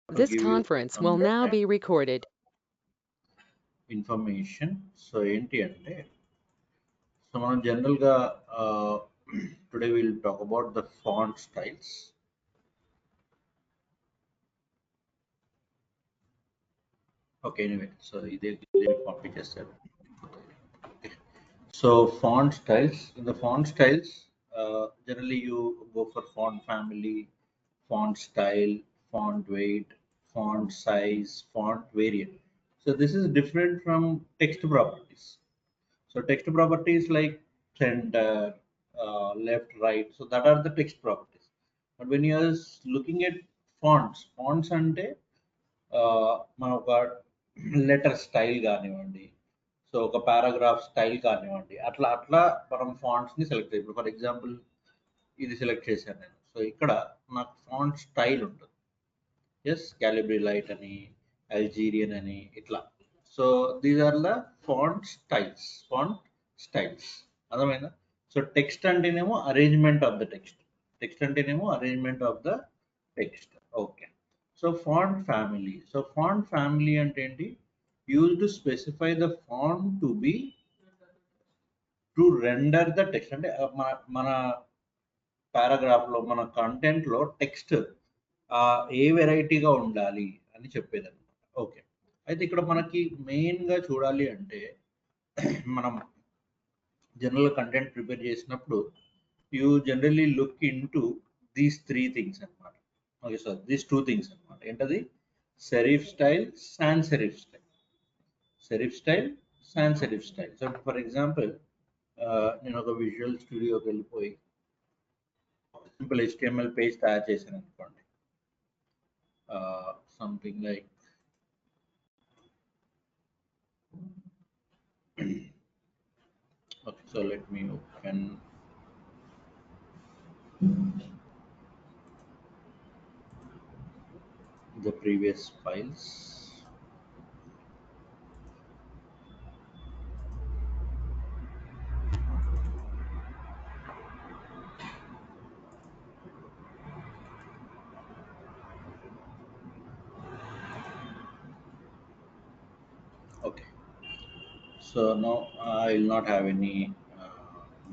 to This give you conference some will now be recorded. information. So ఏంటి అంటే so మనం జనరల్గా today will talk about the font styles. Okay, anyway so ఇదే పంపించేస్తారు. So font styles. In the font styles, generally you go for font family, font style, font weight, font size, font variant. So this is different from text properties. So text properties like center, left, right. So that are the text properties. But when you are looking at fonts అంటే మన ఒక letter style కానివ్వండి, so ఒక paragraph style కానివ్వండి, అట్లా అట్లా మనం ఫాంట్స్ని select చేయాలి. ఇప్పుడు ఫర్ ఎగ్జాంపుల్ ఇది సెలెక్ట్ చేశాను నేను. సో ఇక్కడ నాకు ఫాంట్ స్టైల్ ఉంటుంది. ఎస్, క్యాలిబ్రీ లైట్ అని, అల్జీరియన్ అని, ఇట్లా. So these are the font styles. అర్థమైందా? సో టెక్స్ట్ అంటేనేమో arrangement of the text. Okay. So font family అంటే ఏంటి? Use to specify the font to render the text. అంటే మన పారాగ్రాఫ్ లో, మన కంటెంట్ లో టెక్స్ట్ ఏ వెరైటీగా ఉండాలి అని చెప్పేదన్నమాట. ఓకే. అయితే ఇక్కడ మనకి మెయిన్ గా చూడాలి అంటే మనం జనరల్ కంటెంట్ ప్రిపేర్ చేసినప్పుడు you generally look into these three things అనమాట. Okay sir, these two things అనమాట. ఏంటది? Serif style, sans serif style. Serif style, sans serif style. So for example నేను ఒక విజువల్ స్టూడియోకి వెళ్ళిపోయి సింపుల్ HTML పేజ్ తయారు చేశాను అనుకోండి. Something like okay, so let me open the previous files. Okay, so now I will not have any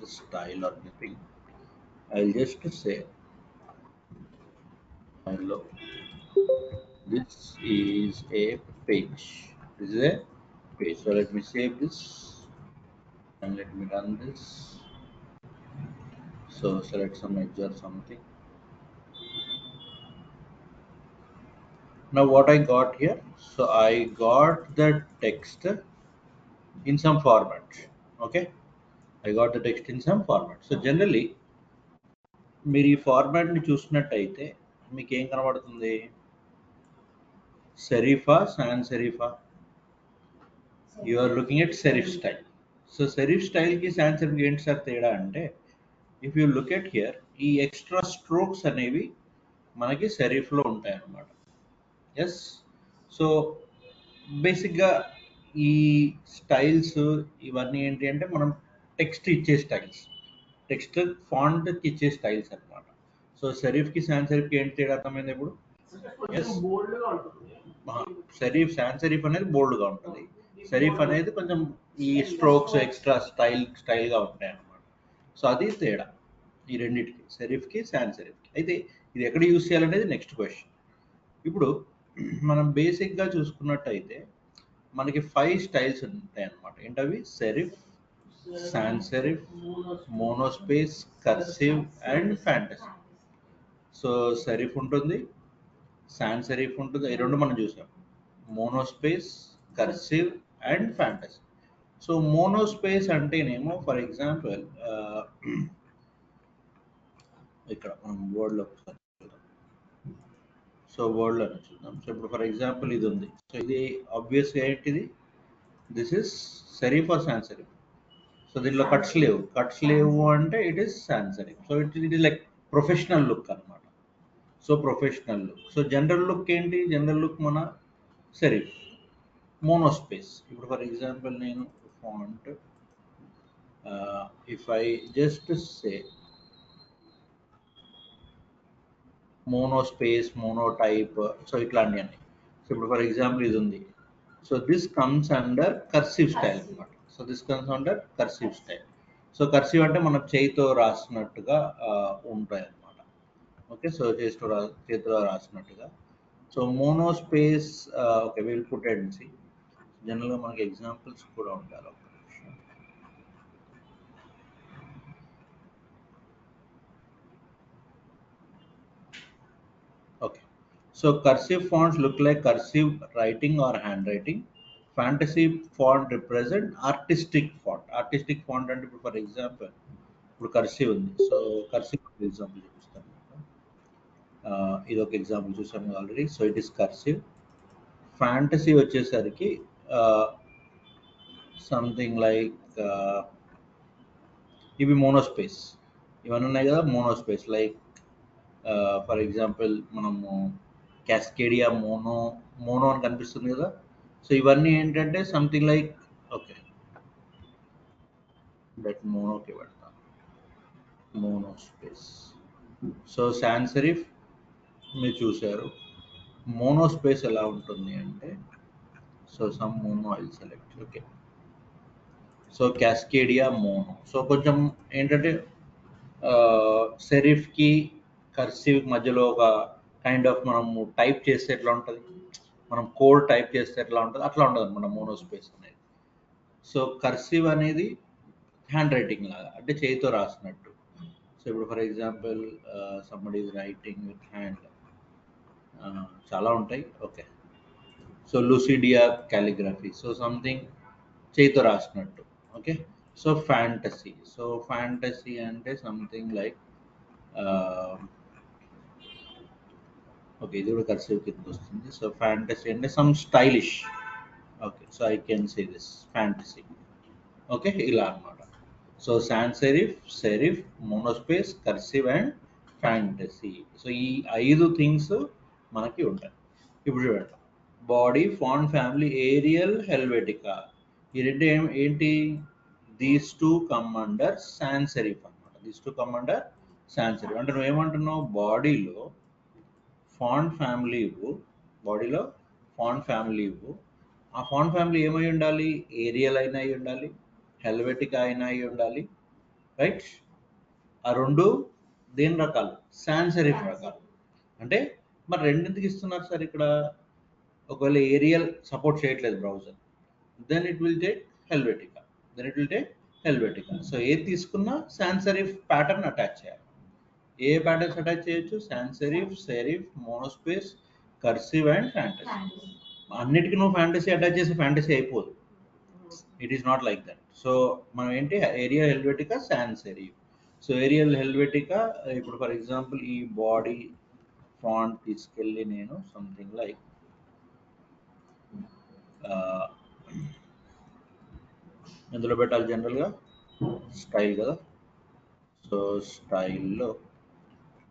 the style or anything. I'll just say hello. This is a page. This is a page. So let me save this and let me run this. So select some edge or something. Now what I got here? So I got the text in some format. Okay, I got the text in some format. So generally మీరు ఈ ఫార్మాట్ని చూసినట్టయితే మీకు ఏం కనబడుతుంది? సెరీఫా, sans సెరీఫా? You are looking at serif style. So serif స్టైల్కి sans సెరిఫ్కి ఏంటి సార్ తేడా అంటే, if you look at here, ఈ ఎక్స్ట్రా స్ట్రోక్స్ అనేవి మనకి సెరిఫ్లో ఉంటాయి అన్నమాట. ఎస్. సో బేసిక్గా ఈ స్టైల్స్ ఇవన్నీ ఏంటి అంటే మనం టెక్స్ట్ ఇచ్చే స్టైల్స్, టెక్స్ట్ ఫాంట్కి ఇచ్చే స్టైల్స్ అన్నమాట. సో సెరిఫ్కి సాన్ సెరిఫ్కి ఏంటి తేడా అర్థమైంది ఇప్పుడు? ఎస్, సాన్ సెరిఫ్ అనేది బోల్డ్గా ఉంటుంది. సెరిఫ్ అనేది కొంచెం ఈ స్ట్రోక్స్ ఎక్స్ట్రా స్టైల్గా ఉంటాయి అన్నమాట. సో అది తేడా ఈ రెండింటికి, సెరిఫ్కి సాన్ సెరిఫ్కి. అయితే ఇది ఎక్కడ యూస్ చేయాలనేది నెక్స్ట్ క్వశ్చన్. ఇప్పుడు మనం బేసిక్గా చూసుకున్నట్టయితే మనకి 5 స్టైల్స్ ఉంటాయి అన్నమాట. ఏంటవి? Serif, sans serif, monospace, cursive and fantasy. So serif ఉంటుంది, సాన్ సెరిఫ్ ఉంటుంది, ఈ రెండు మనం చూసాం. Monospace, cursive and fantasy. So monospace అంటేనేమో ఫర్ ఎగ్జాంపుల్ ఇక్కడ మనం వర్డ్లో ఒకసారి చూద్దాం. సో వర్డ్లో చూద్దాం. సో ఇప్పుడు ఫర్ ఎగ్జాంపుల్ ఇది ఉంది. సో ఇది ఆబ్వియస్గా ఏంటిది? This is serif or sans serif. So దీనిలో కట్స్ లేవు అంటే it is sans serif. So it is like professional look అనమాట. So professional look. So general look ఏంటి? జనరల్ లుక్ మన సెరిఫ్. మోనోస్పేస్, ఇప్పుడు ఫర్ ఎగ్జాంపుల్ నేను font if I just say monospace, monotype, so ఇట్లాంటివన్నీ. So ఇప్పుడు for example ఇది ఉంది. So this comes under cursive style అనమాట. So this comes under cursive style. So cursive అంటే మనం చేయితో రాసినట్టుగా ఉంటాయి అన్నమాట. ఓకే, సో చేతితో రాసినట్టుగా. So monospace, okay will put and see. జనరల్గా మనకి ఎగ్జాంపుల్స్ కూడా ఉండాలి. ఒక నిమిషం. ఓకే, so cursive fonts look like cursive writing or handwriting. Fantasy font represent artistic font. Artistic font అంటే ఇప్పుడు ఫర్ ఎగ్జాంపుల్ ఇప్పుడు కర్సివ్ ఉంది. సో కర్సివ్ ఎగ్జాంపుల్ చూపిస్తాను. ఇది ఒక ఎగ్జాంపుల్ చూసాను already. So it is cursive. Fantasy వచ్చేసరికి సంథింగ్ లైక్ ఇవి మోనోస్పేస్. ఇవన్నీ ఉన్నాయి కదా మోనోస్పేస్. లైక్ ఫర్ ఎగ్జాంపుల్ మనము క్యాస్కేడియా మోనో మోనో అని కనిపిస్తుంది కదా. సో ఇవన్నీ ఏంటంటే సంథింగ్ లైక్, ఓకే దట్ మోనోకి పెడతాను, mono space. So sans serif మీరు చూసారు. మోనో స్పేస్ ఎలా ఉంటుంది అంటే, so some mono I select. Okay, so Cascadia mono. So కొంచెం ఏంటంటే సెరిఫ్కి కర్సివ్ మధ్యలో ఒక కైండ్ ఆఫ్ మనము టైప్ చేస్తే ఎట్లా ఉంటుంది, మనం కోడ్ టైప్ చేస్తే ఎట్లా ఉంటుంది అట్లా ఉంటుంది అనమాట మోనో స్పేస్ అనేది. సో కర్సివ్ అనేది హ్యాండ్ రైటింగ్ లాగా, అంటే చేతితో రాసినట్టు. సో ఇప్పుడు for example somebody is writing with hand, చాలా ఉంటాయి. Okay, so Lucida calligraphy, so something చేతితో రాసినట్టు. Okay, so fantasy. So fantasy అంటే సంథింగ్ లైక్, ఓకే ఇది కూడా కర్సివ్ కింద వస్తుంది. సో ఫ్యాంటసీ అంటే some stylish. Okay, so I can say this fantasy. Okay, ఇలా అన్నమాట. So sans serif, serif, monospace, cursive and fantasy. So ఈ 5 థింగ్స్ మనకి ఉంటాయి. ఇప్పుడు చూడండి, body font family Arial Helvetica. ఈ రెండు ఏంటి, these two come under sans serif అనమాట. These two come under sans serif. అంటే నువ్వేమంటున్నావు, బాడీలో ఫాంట్ ఫ్యామిలీ ఇవ్వు, బాడీలో ఫాంట్ ఫ్యామిలీ ఇవ్వు. ఆ ఫాంట్ ఫ్యామిలీ ఏమై ఉండాలి, ఏరియల్ అయినా అయి ఉండాలి, హెల్వెటికా అయినా అయి ఉండాలి, రైట్. ఆ రెండు దేని రకాలు, సాన్స్ సెరిఫ్ రకాలు. అంటే మరి రెండింటికి ఇస్తున్నారు సార్ ఇక్కడ. ఒకవేళ ఏరియల్ సపోర్ట్ చేయట్లేదు browser, then it will take Helvetica, so ఏది తీసుకున్నా సాన్స్ సెరిఫ్ ప్యాటర్న్ అటాచ్ చేయాలి. ఏ ప్యాటర్న్స్ అటాచ్ చేయొచ్చు, sans serif, serif, monospace, cursive and fantasy. అన్నిటికీ నువ్వు ఫ్యాంటసీ అటాచ్ చేసి ఫ్యాంటసీ అయిపోదు. It is not like that. So మనం ఏంటి, Arial Helvetica, sans serif. So Arial Helvetica, ఇప్పుడు ఫర్ ఎగ్జాంపుల్ ఈ బాడీ ఫాంట్ తీసుకెళ్ళి నేను సంథింగ్ లైక్ ఎందులో పెట్టాలి, జనరల్గా స్టైల్ కదా. సో స్టైల్లో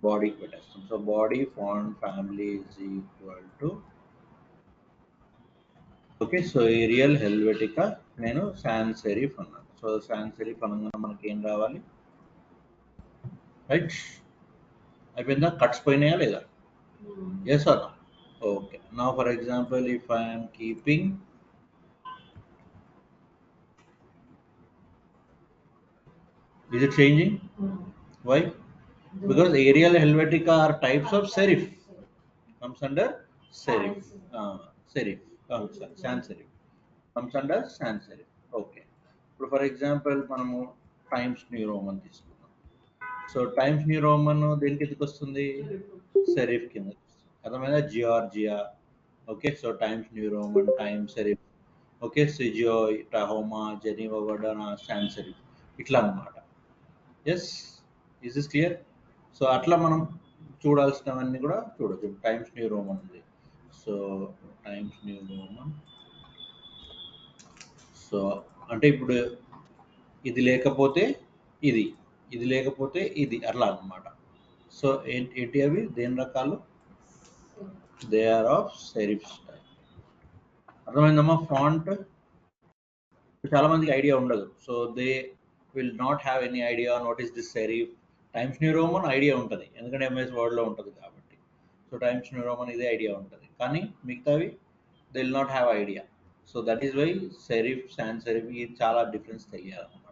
బాడీకి పెట్టేస్తాం. So body font family is equal to, okay, so Arial Helvetica, నేను సాన్స్ సెరిఫ్ అన్నాను. సో సాన్స్ సెరిఫ్ అనగా మనకి ఏం రావాలి, రైట్. అయిపోయిందా, కట్స్ పోయినాయా లేదా, ఎస్ ఆర్ నో. ఓకే, నా for example if I'm keeping, is it changing? Why? Because Arial Helvetica are types of serif, comes under serif. Serif, sans serif comes under sans serif. Okay, ఇప్పుడు for example మనము Times New Roman తీసుకున్నాం. So Times New Roman దేని కిందకి వస్తుంది, serif కింద వస్తుంది. అర్థమైనా, Georgia. Okay, so Times New Roman, time serif. Okay, Segoe, Tahoma, Geneva, Verdana, sans serif, ఇట్లా అన్నమాట. Yes, is this clear? So అట్లా మనం చూడాల్సినవన్నీ కూడా చూడొచ్చు. టైమ్స్ న్యూ రోమన్ ఉంది. So Times New Roman, so అంటే ఇప్పుడు ఇది లేకపోతే ఇది, ఇది లేకపోతే ఇది, అట్లా అన్నమాట. సో ఏంటి అవి దేని రకాలు, they are of serif style. అర్థమైందమ్మా. ఫాంట్ చాలా మందికి ఐడియా ఉండదు. So they will not have any idea what is this serif. Times New Roman idea ఉంటుంది, ఎందుకంటే ఎంఎస్ వర్డ్లో ఉంటుంది కాబట్టి. సో టైమ్స్ న్యూ రోమన్ ఇదే ఐడియా ఉంటుంది, కానీ మిగతావి they will not have idea. So that is why serif sans serif ఇది చాలా డిఫరెన్స్ తెలియాలన్నమాట.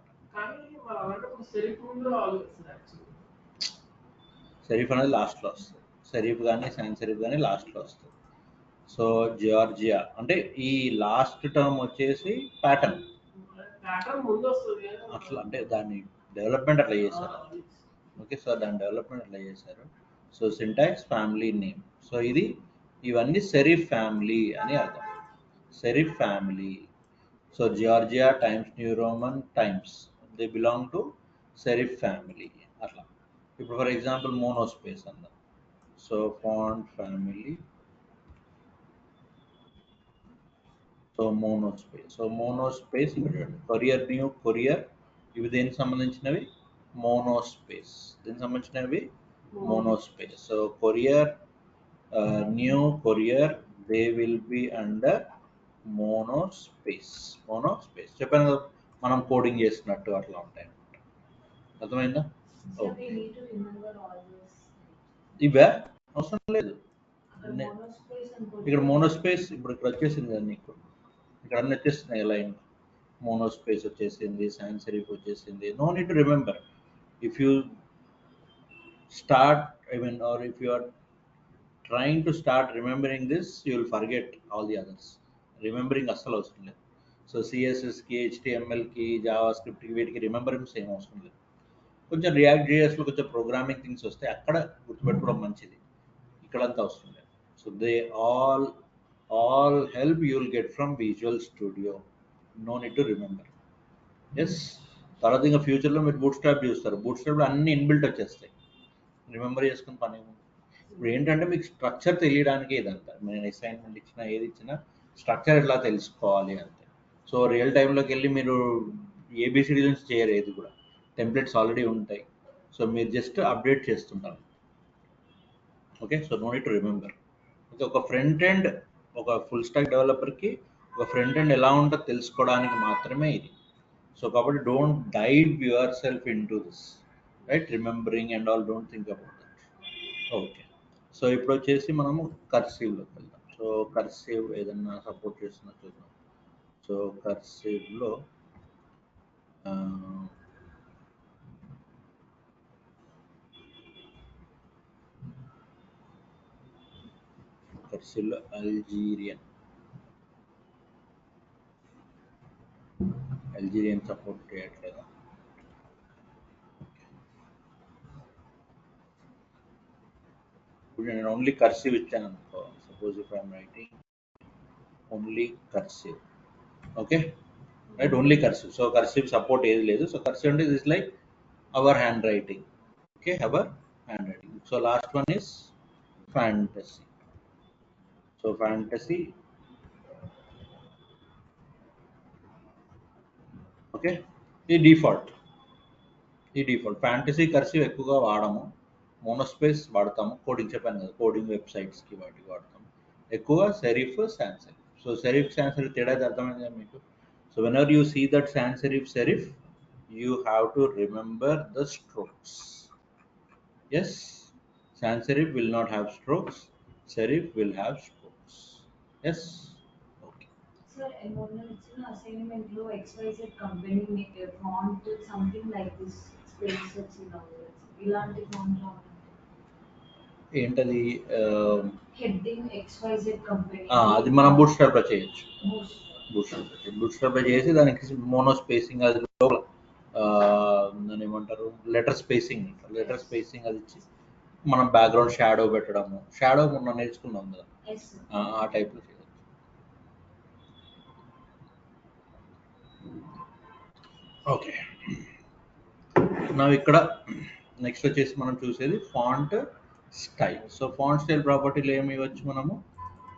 సెరిఫ్ అనేది లాస్ట్లో వస్తుంది, సెరిఫ్ కానీ సాన్స్ సెరిఫ్ కానీ లాస్ట్లో వస్తుంది. సో జార్జియా అంటే ఈ లాస్ట్ టర్మ్ వచ్చేసి ప్యాటర్న్ అట్లా, అంటే దాన్ని డెవలప్మెంట్ అట్లా చేశారు. ఓకే, సో దాని డెవలప్మెంట్ అట్లా చేశారు. So syntax family name. So ఇది ఇవన్నీ సెరిఫ్ ఫ్యామిలీ అని అర్థం, serif family. So Georgia Times New Roman Times they belong to serif family అట్లా. ఇప్పుడు ఫర్ ఎగ్జాంపుల్ మోనోస్పేస్ అందాం. So font family, so monospace. So monospace Courier New Courier ఇవి దేనికి సంబంధించినవి? మోనోస్పేస్. దీనికి సంబంధించినవి monospace. So Courier New Courier they will be under monospace. Monospace చెప్పాను కదా, మనం కోడింగ్ చేస్తున్నట్టు అట్లా ఉంటాయి. అర్థమైందా? ఇవే అవసరం లేదు. ఇక్కడ మోనోస్పేస్ ఇప్పుడు ఇక్కడ వచ్చేసింది కదా నీకు, ఇక్కడ అన్ని వచ్చేస్తున్నాయి లైన్. మోనోస్పేస్ వచ్చేసింది, సాన్స్ సెరిఫ్ వచ్చేసింది. No need to remember. If you start or if you are trying to start remembering this, you will forget all the others. Remembering అస్సలు అవసరం లేదు. సో సిఎస్ఎస్కి, హెచ్టిఎంఎల్కి, జావా స్క్రిప్ట్కి వీటికి రిమెంబరింగ్స్ ఏం అవసరం లేదు. కొంచెం రియాక్ట్ జేఎస్లో కొంచెం ప్రోగ్రామింగ్ థింగ్స్ వస్తే అక్కడ గుర్తుపెట్టుకోవడం మంచిది, ఇక్కడంతా అవసరం లేదు. So they all help you will get from visual studio. No need to remember. Yes. తర్వాత ఇంకా ఫ్యూచర్లో మీరు బూట్ స్ట్రాప్ చూస్తారు, బూట్ స్ట్రాప్లో అన్ని ఇన్బిల్ట్ వచ్చేస్తాయి, రిమెంబర్ చేసుకుని పని ఏముంది. ఇప్పుడు ఏంటంటే మీకు స్ట్రక్చర్ తెలియడానికి ఇదంతా, నేను అసైన్మెంట్ ఇచ్చినా ఏది ఇచ్చినా స్ట్రక్చర్ ఎట్లా తెలుసుకోవాలి అంతే. సో రియల్ టైంలోకి వెళ్ళి మీరు ఏబిసిడి నుంచి చేయరు, ఏది కూడా టెంప్లెట్స్ ఆల్రెడీ ఉంటాయి. సో మీరు జస్ట్ అప్డేట్ చేస్తుంటారు. Okay, so no need to remember. Okay, ఒక ఫ్రంట్ ఎండ్, ఒక ఫుల్ స్టాక్ డెవలపర్కి ఒక ఫ్రంట్ ఎండ్ ఎలా ఉంటుందో తెలుసుకోవడానికి మాత్రమే ఇది. సో కాబట్టి don't dive yourself into this, right? Remembering and all, don't think about that. Okay, so ఇప్పుడు వచ్చేసి మనము కర్సివ్లోకి వెళ్దాం. సో కర్సివ్ ఏదన్నా సపోర్ట్ చేస్తున్నా చూద్దాం. సో కర్సివ్లో కర్సివ్లో అల్జీరియన్ సపోర్ట్ చేయట్లేదా? ఇప్పుడు నేను ఓన్లీ కర్సివ్ ఇచ్చాను అనుకో, suppose if I'm writing only cursive, okay right, only cursive. So cursive support ఏది లేదు. సో కర్సివ్ అంటే is like our handwriting. Okay, our handwriting. So last one is fantasy. So fantasy, okay, ఈ default fantasy cursive ఎక్కువగా వాడము, మోనోస్పేస్ వాడతాము. Coding చెప్పాను కదా, coding వెబ్సైట్స్కి వాటికి వాడతాము ఎక్కువ. Serif, sans serif. So serif, sans serif తేడా అర్థమైంది కదా మీకు. So whenever you see that sans serif, you have to remember the strokes. Yes, sans serif will not have strokes, serif will have strokes. Yes, okay. Sir, మొన్న ఇచ్చిన assignment లో XYZ company font something like this space వచ్చింది, ఇలాంటి font ఏంటది? Heading XYZ company, అది మనం boot strap లో చేయొచ్చు. బూట్ స్ట్రాప్ లో చేసి దానికి మోనో స్పేసింగ్, అది లోపల దాన్ని ఏమంటారు, లెటర్ స్పేసింగ్ అది ఇచ్చి మనం బ్యాక్గ్రౌండ్ షాడో పెట్టడము. షాడో మొన్న నేర్చుకున్నాం కదా, ఆ టైప్లో చేయొచ్చు. ఓకే, నా ఇక్కడ నెక్స్ట్ వచ్చేసి మనం చూసేది font style. So font style ప్రాపర్టీలు ఏమి ఇవ్వచ్చు మనము?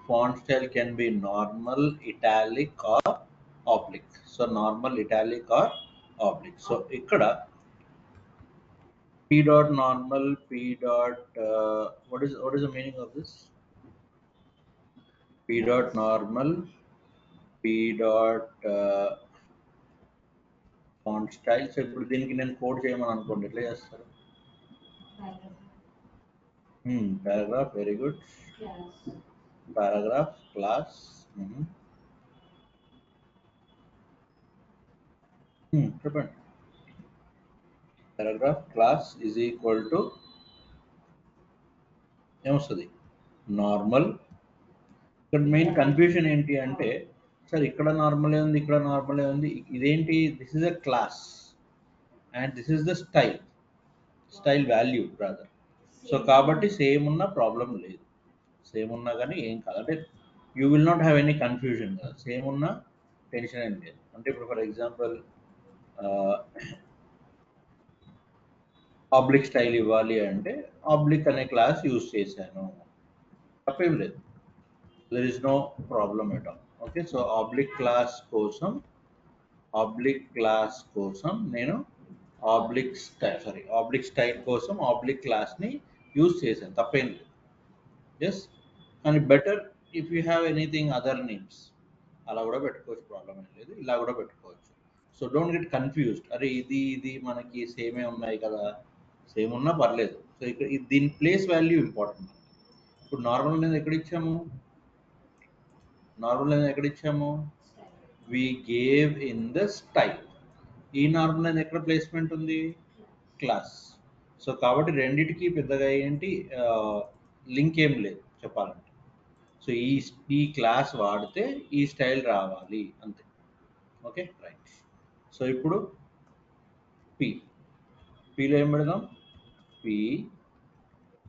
Font style can be normal, italic or oblique. So normal, italic or oblique. So ఇక్కడ p dot normal, p dot what is the meaning of this? P dot normal, p dot font style. So ఇప్పుడు దీనికి నేను code చేయమని అనుకోండి, ఎట్లా చేస్తారు? Paragraph, very good. Class. Paragraph, class. చెప్పండి. Paragraph, class is equal to ఏమొస్తుంది? Normal. ఇక్కడ మెయిన్ కన్ఫ్యూజన్ ఏంటి అంటే, సార్ ఇక్కడ నార్మలే ఉంది, ఇక్కడ నార్మలే ఉంది. ఇదేంటి? This is a class and this is the style value brother. So కాబట్టి సేమ్ ఉన్న ప్రాబ్లం లేదు. సేమ్ ఉన్నా కానీ ఏం కాదు. అంటే you will not have any confusion కదా. సేమ్ ఉన్నా టెన్షన్ ఏం లేదు. అంటే ఇప్పుడు ఫర్ ఎగ్జాంపుల్ ఆబ్లిక్ స్టైల్ ఇవ్వాలి అంటే ఆబ్లిక్ అనే క్లాస్ యూజ్ చేశాను, తప్పేం లేదు. There is no problem at all. Okay, so oblique class కోసం నేను ఆబ్లిక్ స్టైల్ కోసం ఆబ్లిక్ క్లాస్ని యూజ్ చేశాను, తప్పేం లేదు. ఎస్, కానీ better if you have anything other names అలా కూడా పెట్టుకోవచ్చు, ప్రాబ్లం ఏం లేదు. ఇలా కూడా పెట్టుకోవచ్చు. So don't get confused. అరే ఇది మనకి సేమే ఉన్నాయి కదా, సేమ్ ఉన్నా పర్లేదు. సో ఇక్కడ దీని ప్లేస్ వాల్యూ ఇంపార్టెంట్. ఇప్పుడు నార్మల్ అనేది ఎక్కడ ఇచ్చాము? We gave in the style. ఈ నార్మల్ అనేది ఎక్కడ ప్లేస్మెంట్ ఉంది? క్లాస్. సో కాబట్టి రెండిటికి పెద్దగా ఏంటి లింక్ ఏం లేదు చెప్పాలంటే. సో ఈ క్లాస్ వాడితే ఈ స్టైల్ రావాలి అంతే. Okay, right. సో ఇప్పుడు పిలో ఏం పెడదాం? P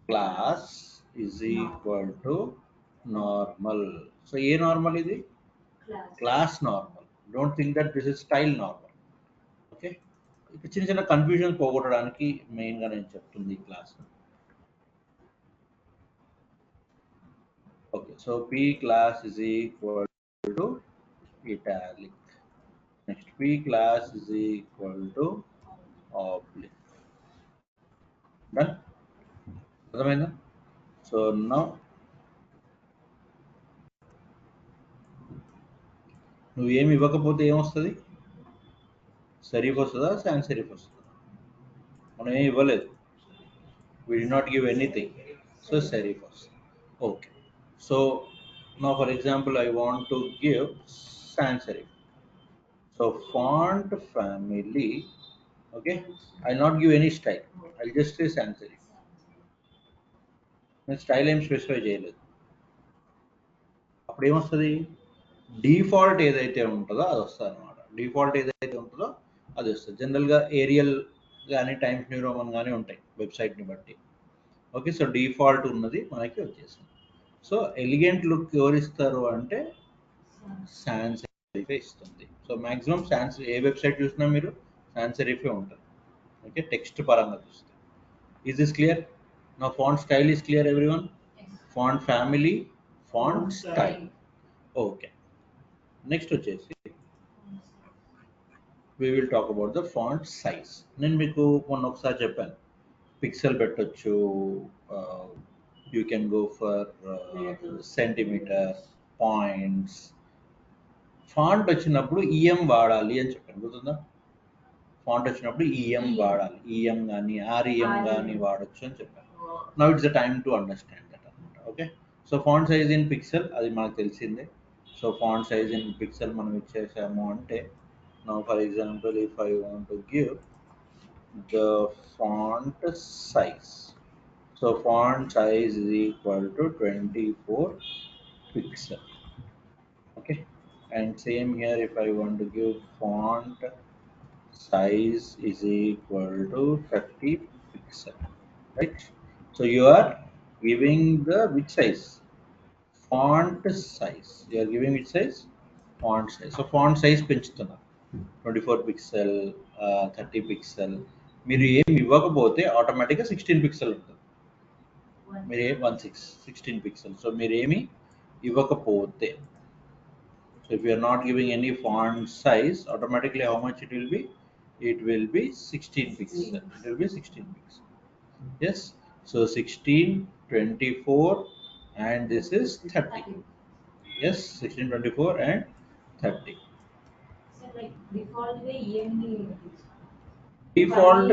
class is equal to normal. So ఏ నార్మల్ ఇది? Class normal. Don't think that this is style normal. Okay, ఇక చిన్న చిన్న కన్ఫ్యూజన్ పోగొట్టడానికి మెయిన్గా నేను చెప్తుంది ఈ class. Okay, so p class is equal to italic. Next, p class is equal to oblique. Done? అర్థమైందా? సో నౌ నువ్వు ఏమి ఇవ్వకపోతే ఏమొస్తుంది? సెరీఫ్ వస్తుందా, సాన్స్ సెరీఫ్ వస్తుందా? మనం ఏమి ఇవ్వలేదు, we did not give anything, so serif వస్తుంది. Okay, so now for example I want to give sans serif. So font family, okay, I'll not give any style, I'll just say sans serif. నేను style ఏం specify చేయలేదు. అప్పుడు ఏమొస్తుంది? Default ఏదైతే ఉంటుందో అది వస్తుంది అనమాట. డిఫాల్ట్ ఏదైతే ఉంటుందో అది వస్తుంది. జనరల్గా ఏరియల్ కానీ టైమ్స్ న్యూ రోమన్ కానీ ఉంటాయి వెబ్సైట్ని బట్టి. ఓకే, సో డిఫాల్ట్ ఉన్నది మనకి వచ్చేసింది. సో ఎలిగెంట్ లుక్ ఎవరు ఇస్తారు అంటే సాన్స్ సెరిఫే ఇస్తుంది. సో మ్యాక్సిమం ఏ వెబ్సైట్ చూసినా మీరు సాన్స్ సెరిఫే ఉంటుంది. ఓకే, టెక్స్ట్ పరంగా చూస్తే. Is this clear? నా font style is clear everyone? Font family, font style. Okay, next వచ్చేసి we will talk about the font size. నేను మీకు మొన్న ఒకసారి చెప్పాను, పిక్సెల్ పెట్టొచ్చు, you can go for centimetre, points. Font వచ్చినప్పుడు ఈఎం వాడాలి అని చెప్పాను, గుర్తుందా? ఫాంట్ వచ్చినప్పుడు ఈఎం వాడాలి, ఈఎం కానీ ఆర్ఈఎం కానీ వాడచ్చు అని చెప్పాను. Now it's the time to understand that అనమాట. Okay, so font size in pixel అది మనకు తెలిసిందే. So font size in pixel మనం ఇచ్చేసాము అంటే, now for example if I want to give the font size, so font size is equal to 24 pixel. Okay, and same here if I want to give font size is equal to 30 pixel, right? So you are giving the which size? Font size. You are giving which size? Font size. So font size పెంచుతున్నా 24 pixel, 30 pixel. మీరు ఏమి ఇవ్వకపోతే ఆటోమేటిక్గా 16 pixel ఉంటుంది. మీరు 16 pixel. So మీరు ఏమి ఇవ్వకపోతే, so if you are not giving any font size, automatically how much it will be? It will be 16 pixel. It will be 16 pixel. Yes, so 16, 24 and this is 30. Yes, 16, 24 and 30. Default EM Default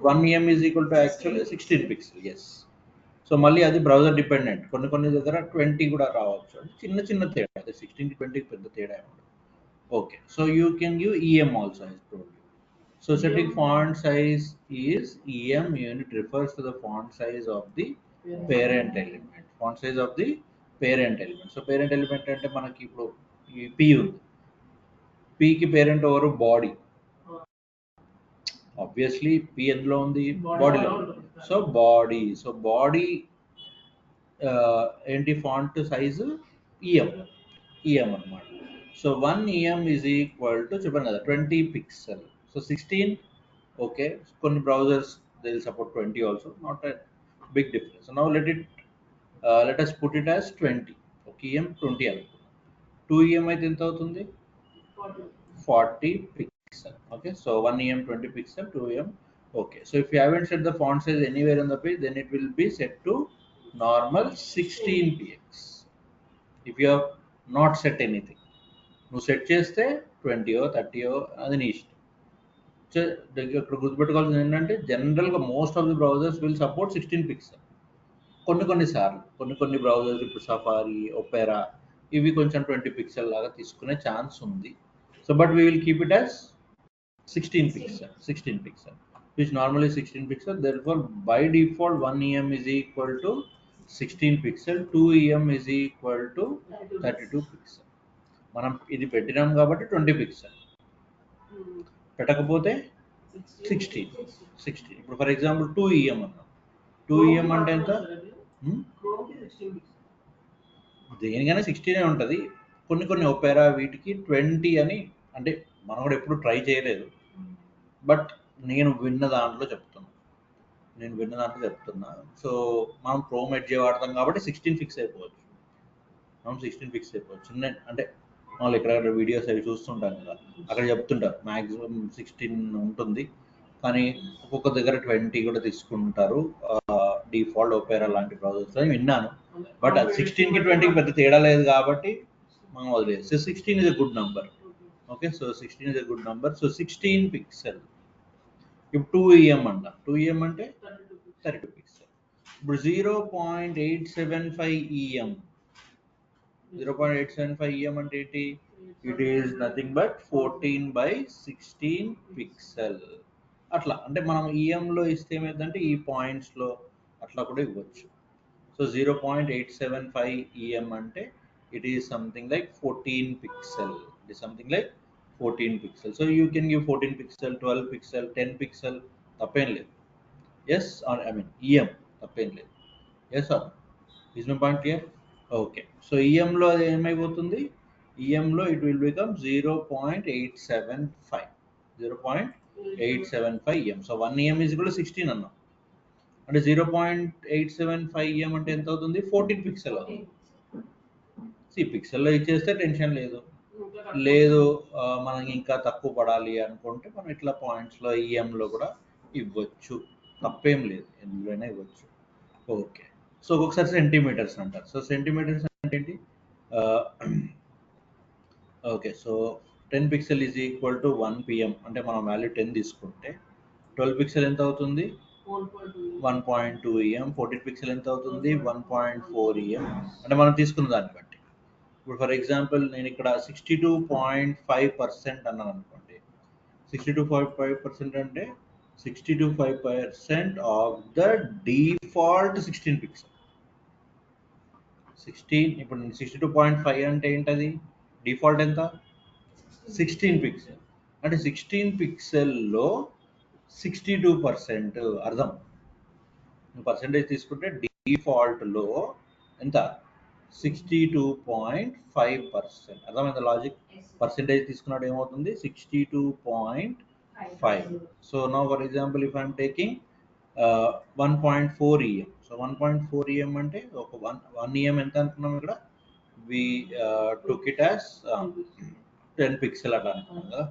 1 EM is equal to actually 16 pixel. Yes, so మళ్ళీ అది browser dependent, కొన్ని దగ్గర 20 కూడా రావచ్చు, అంటే చిన్న తేడా, అదే 16 కి 20 పెద్ద తేడా ఉండదు. Okay, so you can give EM also, I told you. So setting font size is EM unit refers to the font size of the parent element. Font size of the parent element. So parent element అంటే మనకి ఇప్పుడు ఈ P ఉంది. P కి parent ఎవరు? Body. Obviously P ఎందులో ఉంది? బాడీలో. సో బాడీ ఏంటి ఫాంట్ సైజు? EM అన్నమాట. So 1 EM is equal to చెప్పాను కదా 20 పిక్సెల్. సో 16, okay, కొన్ని browsers they will support 20 also, not a big difference. So now let us put it as 20. Okay, EM 20 అనుకుందాం. 2 EM అయితే ఎంత అవుతుంది? 40 pixel. Okay, so 1 EM 20 pixel, 2 EM. Okay, so if you haven't set the font size anywhere on the page, then it will be set to normal 16 px. If you have not set anything, నువ్వు set చేస్తే 20 30 అది నీ ఇష్టం. ఇక్కడ గుర్తుపెట్టుకోవాల్సింది ఏంటంటే జనరల్గా most of the browsers will support 16 pixel. కొన్నిసార్లు కొన్ని బ్రౌజర్స్, ఇప్పుడు సఫారీ, ఒపెరా, ఇవి కొంచెం 20 పిక్సెల్ లాగా తీసుకునే ఛాన్స్ ఉంది. So but we will keep it as 16 pixel which normally 16 pixel. Therefore by default 1 EM is equal to 16 pixel, 2 EM is equal to 32 pixel. మనం ఇది పెట్టినాం కాబట్టి 20 పిక్సెల్, పెట్టకపోతే 16. ఇప్పుడు ఫర్ ఎగ్జాంపుల్ 2 EM అన్నాం. 2 EM అంటే ఎంత? దేనికైనా 16 ఉంటుంది. కొన్ని ఒపెరా వీటికి 20 అని, అంటే మనం కూడా ఎప్పుడు ట్రై చేయలేదు, బట్ నేను విన్న దాంట్లో చెప్తున్నా. సో మనం క్రోమ్ ఎడ్జ్ వాడతాం కాబట్టి 16 ఫిక్స్ అయిపోవచ్చు. చిన్న అంటే వాళ్ళు ఎక్కడెక్కడ వీడియోస్ అవి చూస్తుంటాం కదా, అక్కడ చెప్తుంటారు మ్యాక్సిమం 16 ఉంటుంది, కానీ ఒక్కొక్క దగ్గర 20 కూడా తీసుకుంటారు డిఫాల్ట్ ఒపెరా లాంటి బ్రౌజర్స్ అని విన్నాను. బట్ అది 16కి 20కి పెద్ద తేడా లేదు కాబట్టి మనం వదిలేదు. So 16 is a good number. Okay, so 16 is a good number. So 16 pixel. ఇప్పుడు 2 EM అంట. 2 EM అంటే 32 పిక్సెల్. ఇప్పుడు 0.875 EM. 0.875 EM అంటే ఏంటి? It is nothing but 14/16 pixel. అట్లా అంటే మనం EMలో ఇస్తే ఏమైందంటే ఈ పాయింట్స్లో అట్లా కూడా ఇవ్వచ్చు. సో 0.875 EM అంటే it is something like 14 pixel. So you can give 14 pixel, 12 pixel, 10 pixel, తప్పేం లేదు. ఎస్, ఐ మీన్ EM తప్పేం లేదు. Yes or is my point clear? Okay, so EMలో అది ఏమైపోతుంది? EMలో it will become 0.875 EM. So 1 EM is కూడా 16 అన్నాం, అంటే 0.875 EM అంటే ఎంత అవుతుంది? 14 పిక్సెల్ అవుతుంది. పిక్సెల్లో ఇచ్చేస్తే టెన్షన్ లేదు, మనం ఇంకా తక్కువ పడాలి అనుకుంటే మనం ఇట్లా పాయింట్స్లో EMలో కూడా ఇవ్వచ్చు, తప్పేం లేదు, ఎందులోనే ఇవ్వచ్చు. ఓకే, సో ఒక్కొక్కసారి సెంటీమీటర్స్ అంటారు. సో సెంటీమీటర్స్ అంటే ఏంటి? Okay, so 10 pixel is equal to 1 PM, అంటే మనం వాల్యూ 10 తీసుకుంటే 12 పిక్సెల్ ఎంత అవుతుంది? 1.2 EM. 14 పిక్సెల్ ఎంత అవుతుంది? 1.4 EM, అంటే మనం తీసుకున్న దాన్ని బట్టి. ఇప్పుడు ఫర్ ఎగ్జాంపుల్ నేను ఇక్కడ 62.5% అన్నాను అనుకోండి. 62.5% అంటే 62.5% ఆఫ్ ద డిఫాల్ట్ 16 పిక్సెల్. 16, ఇప్పుడు 62.5 అంటే ఏంటది? డిఫాల్ట్ ఎంత? 16 పిక్సెల్, అంటే 16 పిక్సెల్లో 62%. అర్థం, పర్సెంటేజ్ తీసుకుంటే డిఫాల్ట్లో ఎంత? 62.5%. అర్థమైంది లాజిక్? పర్సెంటేజ్ తీసుకున్నాడు ఏమవుతుంది? 62.5. So now for example if I'm taking 1.4 EM. So 1.4 EM అంటే ఒక 1 EM ఎంత అనుకున్నాం ఇక్కడ? వి టుక్ ఇట్ యాజ్ 10 పిక్సెల్ అట్లా అనుకున్నాం కదా.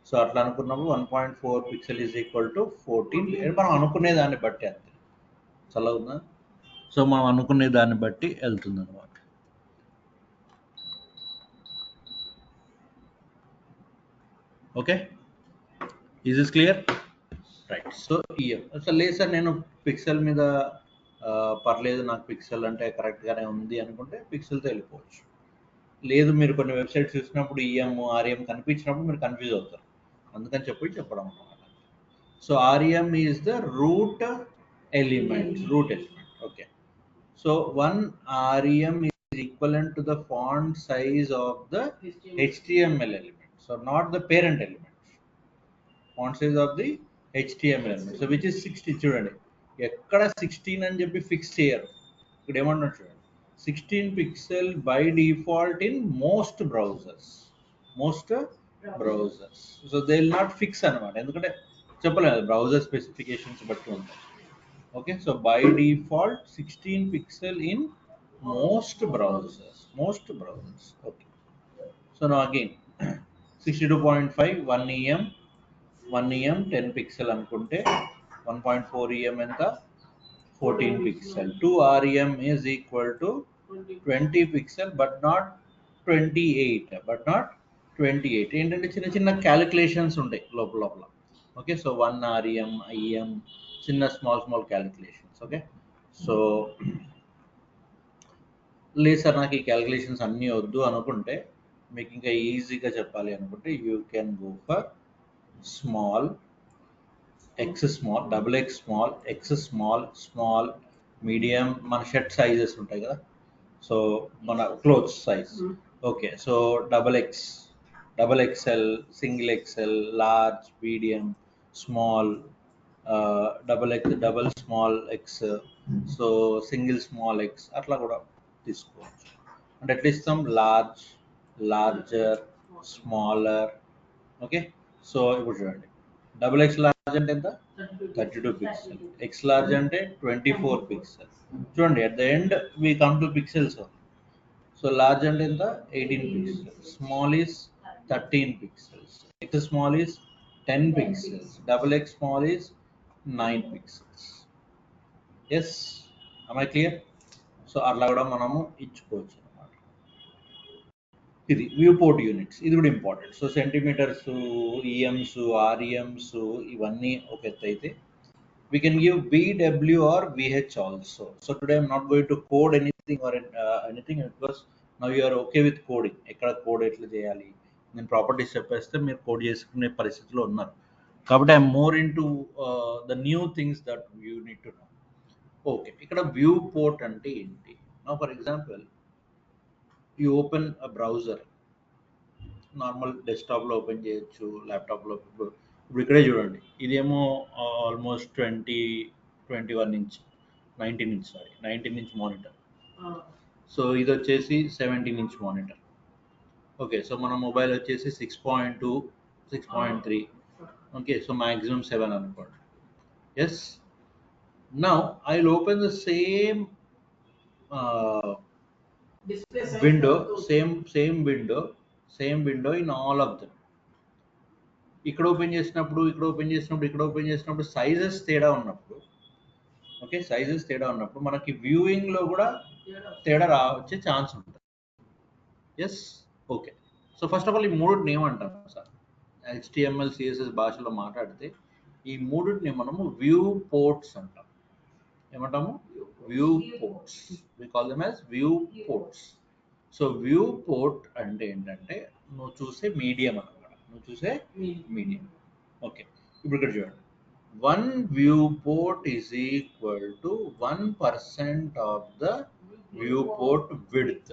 సో అట్లా అనుకున్నప్పుడు 1.4 పిక్సెల్ ఈజ్ ఈక్వల్ టు 14. మనం అనుకునే దాన్ని బట్టి అంతే, చల్లవుందా? సో మనం అనుకునే దాన్ని బట్టి వెళ్తుంది అనమాట. Okay, is is clear? Right. So EM. So లేదు సార్, నేను పిక్సెల్ మీద పర్లేదు నాకు పిక్సెల్ అంటే కరెక్ట్గానే ఉంది అనుకుంటే పిక్సెల్తో వెళ్ళిపోవచ్చు. లేదు మీరు కొన్ని వెబ్సైట్స్ చూసినప్పుడు ఈఎం ఆర్ఎం కనిపించినప్పుడు మీరు కన్ఫ్యూజ్ అవుతారు, అందుకని చెప్పడం అన్నమాట. So RM is the route element. Okay, so one rem is equivalent to the font size of the HTML element, so not the parent element. Font size of the HTML element, so which is 16. చూడండి ఎక్కడ 16 అని చెప్పి fix చేయరు, ఇక్కడ ఏమన్నా చూడండి 16 pixel by default in most browsers. So they will not fix అనమాట, ఎందుకంటే చెప్పలేదు బ్రౌజర్ స్పెసిఫికేషన్స్ బట్టి ఉంటాయి. Okay, so by default 16 pixel in most browsers. Okay, so now again 62.5 1 em 10 pixel అనుకుంటే 1.4 em ఎంత 14 pixel. 2 rem is equal to 20 pixel but not 28 ఏంటంటే చిన్న చిన్న క్యాలిక్యులేషన్స్ ఉంటాయి లోపల. ఓకే, సో 1 rem im చిన్న స్మాల్ క్యాలిక్యులేషన్స్. ఓకే, సో లేదు sir నాకు ఈ క్యాలిక్యులేషన్స్ అన్నీ వద్దు అనుకుంటే, మీకు ఇంకా ఈజీగా చెప్పాలి అనుకుంటే you can go for small, X small, double X small, X small, medium. మన షర్ట్ సైజెస్ ఉంటాయి కదా, సో మన clothes size. Okay, so double XL, single XL, large, medium, small, double small X, so single small X, అట్లా కూడా తీసుకోవచ్చు. అంటే ఎట్లా ఇస్తాం, లార్జర్, స్మాలర్. ఓకే, సో ఇప్పుడు చూడండి డబుల్ ఎక్స్ లార్జ్ అంటే ఎంత 32 పిక్సెల్, ఎక్స్ లార్జ్ అంటే 24 పిక్సెల్. చూడండి at the end we come to pixels. So large అంటే ఎంత 18 pixels, small is 13 pixels, X small is 10 pixels, double X small is 9 pixels. Yes, am I clear? So అట్లా కూడా మనము ఇచ్చుకోవచ్చు అనమాట. ఇది వ్యూ పోర్ట్ యూనిట్స్, ఇది కూడా ఇంపార్టెంట్. సో సెంటీమీటర్స్, ఈఎమ్స్, ఆర్ఈఎమ్స్ ఇవన్నీ ఒక ఎత్తు అయితే, we can give VW or VH also. So today I'm not going to code anything or anything, because now you are okay with coding. ఎక్కడ కోడ్ ఎట్లా చేయాలి నేను ప్రాపర్టీస్ చెప్పేస్తే మీరు కోడ్ చేసుకునే పరిస్థితిలో ఉన్నారు. కాబట్టి I'm more into the new things that you need to know. Okay, ఇక్కడ వ్యూ పోర్ట్ అంటే ఏంటి? నా for example you open a browser, normal డెస్క్టాప్లో ఓపెన్ చేయొచ్చు, ల్యాప్టాప్లో. ఇప్పుడు ఇక్కడే చూడండి, ఇదేమో almost 21 inch 19 inch monitor. So ఇది వచ్చేసి 17 ఇంచ్ మానిటర్. ఓకే, సో మన మొబైల్ వచ్చేసి 6.2 6.3. ఓకే, సో మ్యాక్సిమం 7 అనుకోండి. Yes, now I will open the same window, same window in all of them. ఇక్కడ ఓపెన్ చేసినప్పుడు సైజెస్ తేడా ఉన్నప్పుడు, ఓకే, సైజెస్ తేడా ఉన్నప్పుడు మనకి వ్యూయింగ్ లో కూడా తేడా వచ్చే ఛాన్స్ ఉంటుంది. Yes, okay. So first of all ఈ మూడుని ఏమంటాం సార్, HTML CSS భాషలో మాట్లాడితే ఈ మూడుని మనము వ్యూ పోర్ట్స్ అంటాం. ఏమంటాము? Viewports. We call them as viewports. So viewport అంటే ఏంటంటే నువ్వు చూసే మీడియం అనమాట, ఓకే, ఇప్పుడు ఇక్కడ చూడండి, 1 viewport is equal to 1% of the viewport width.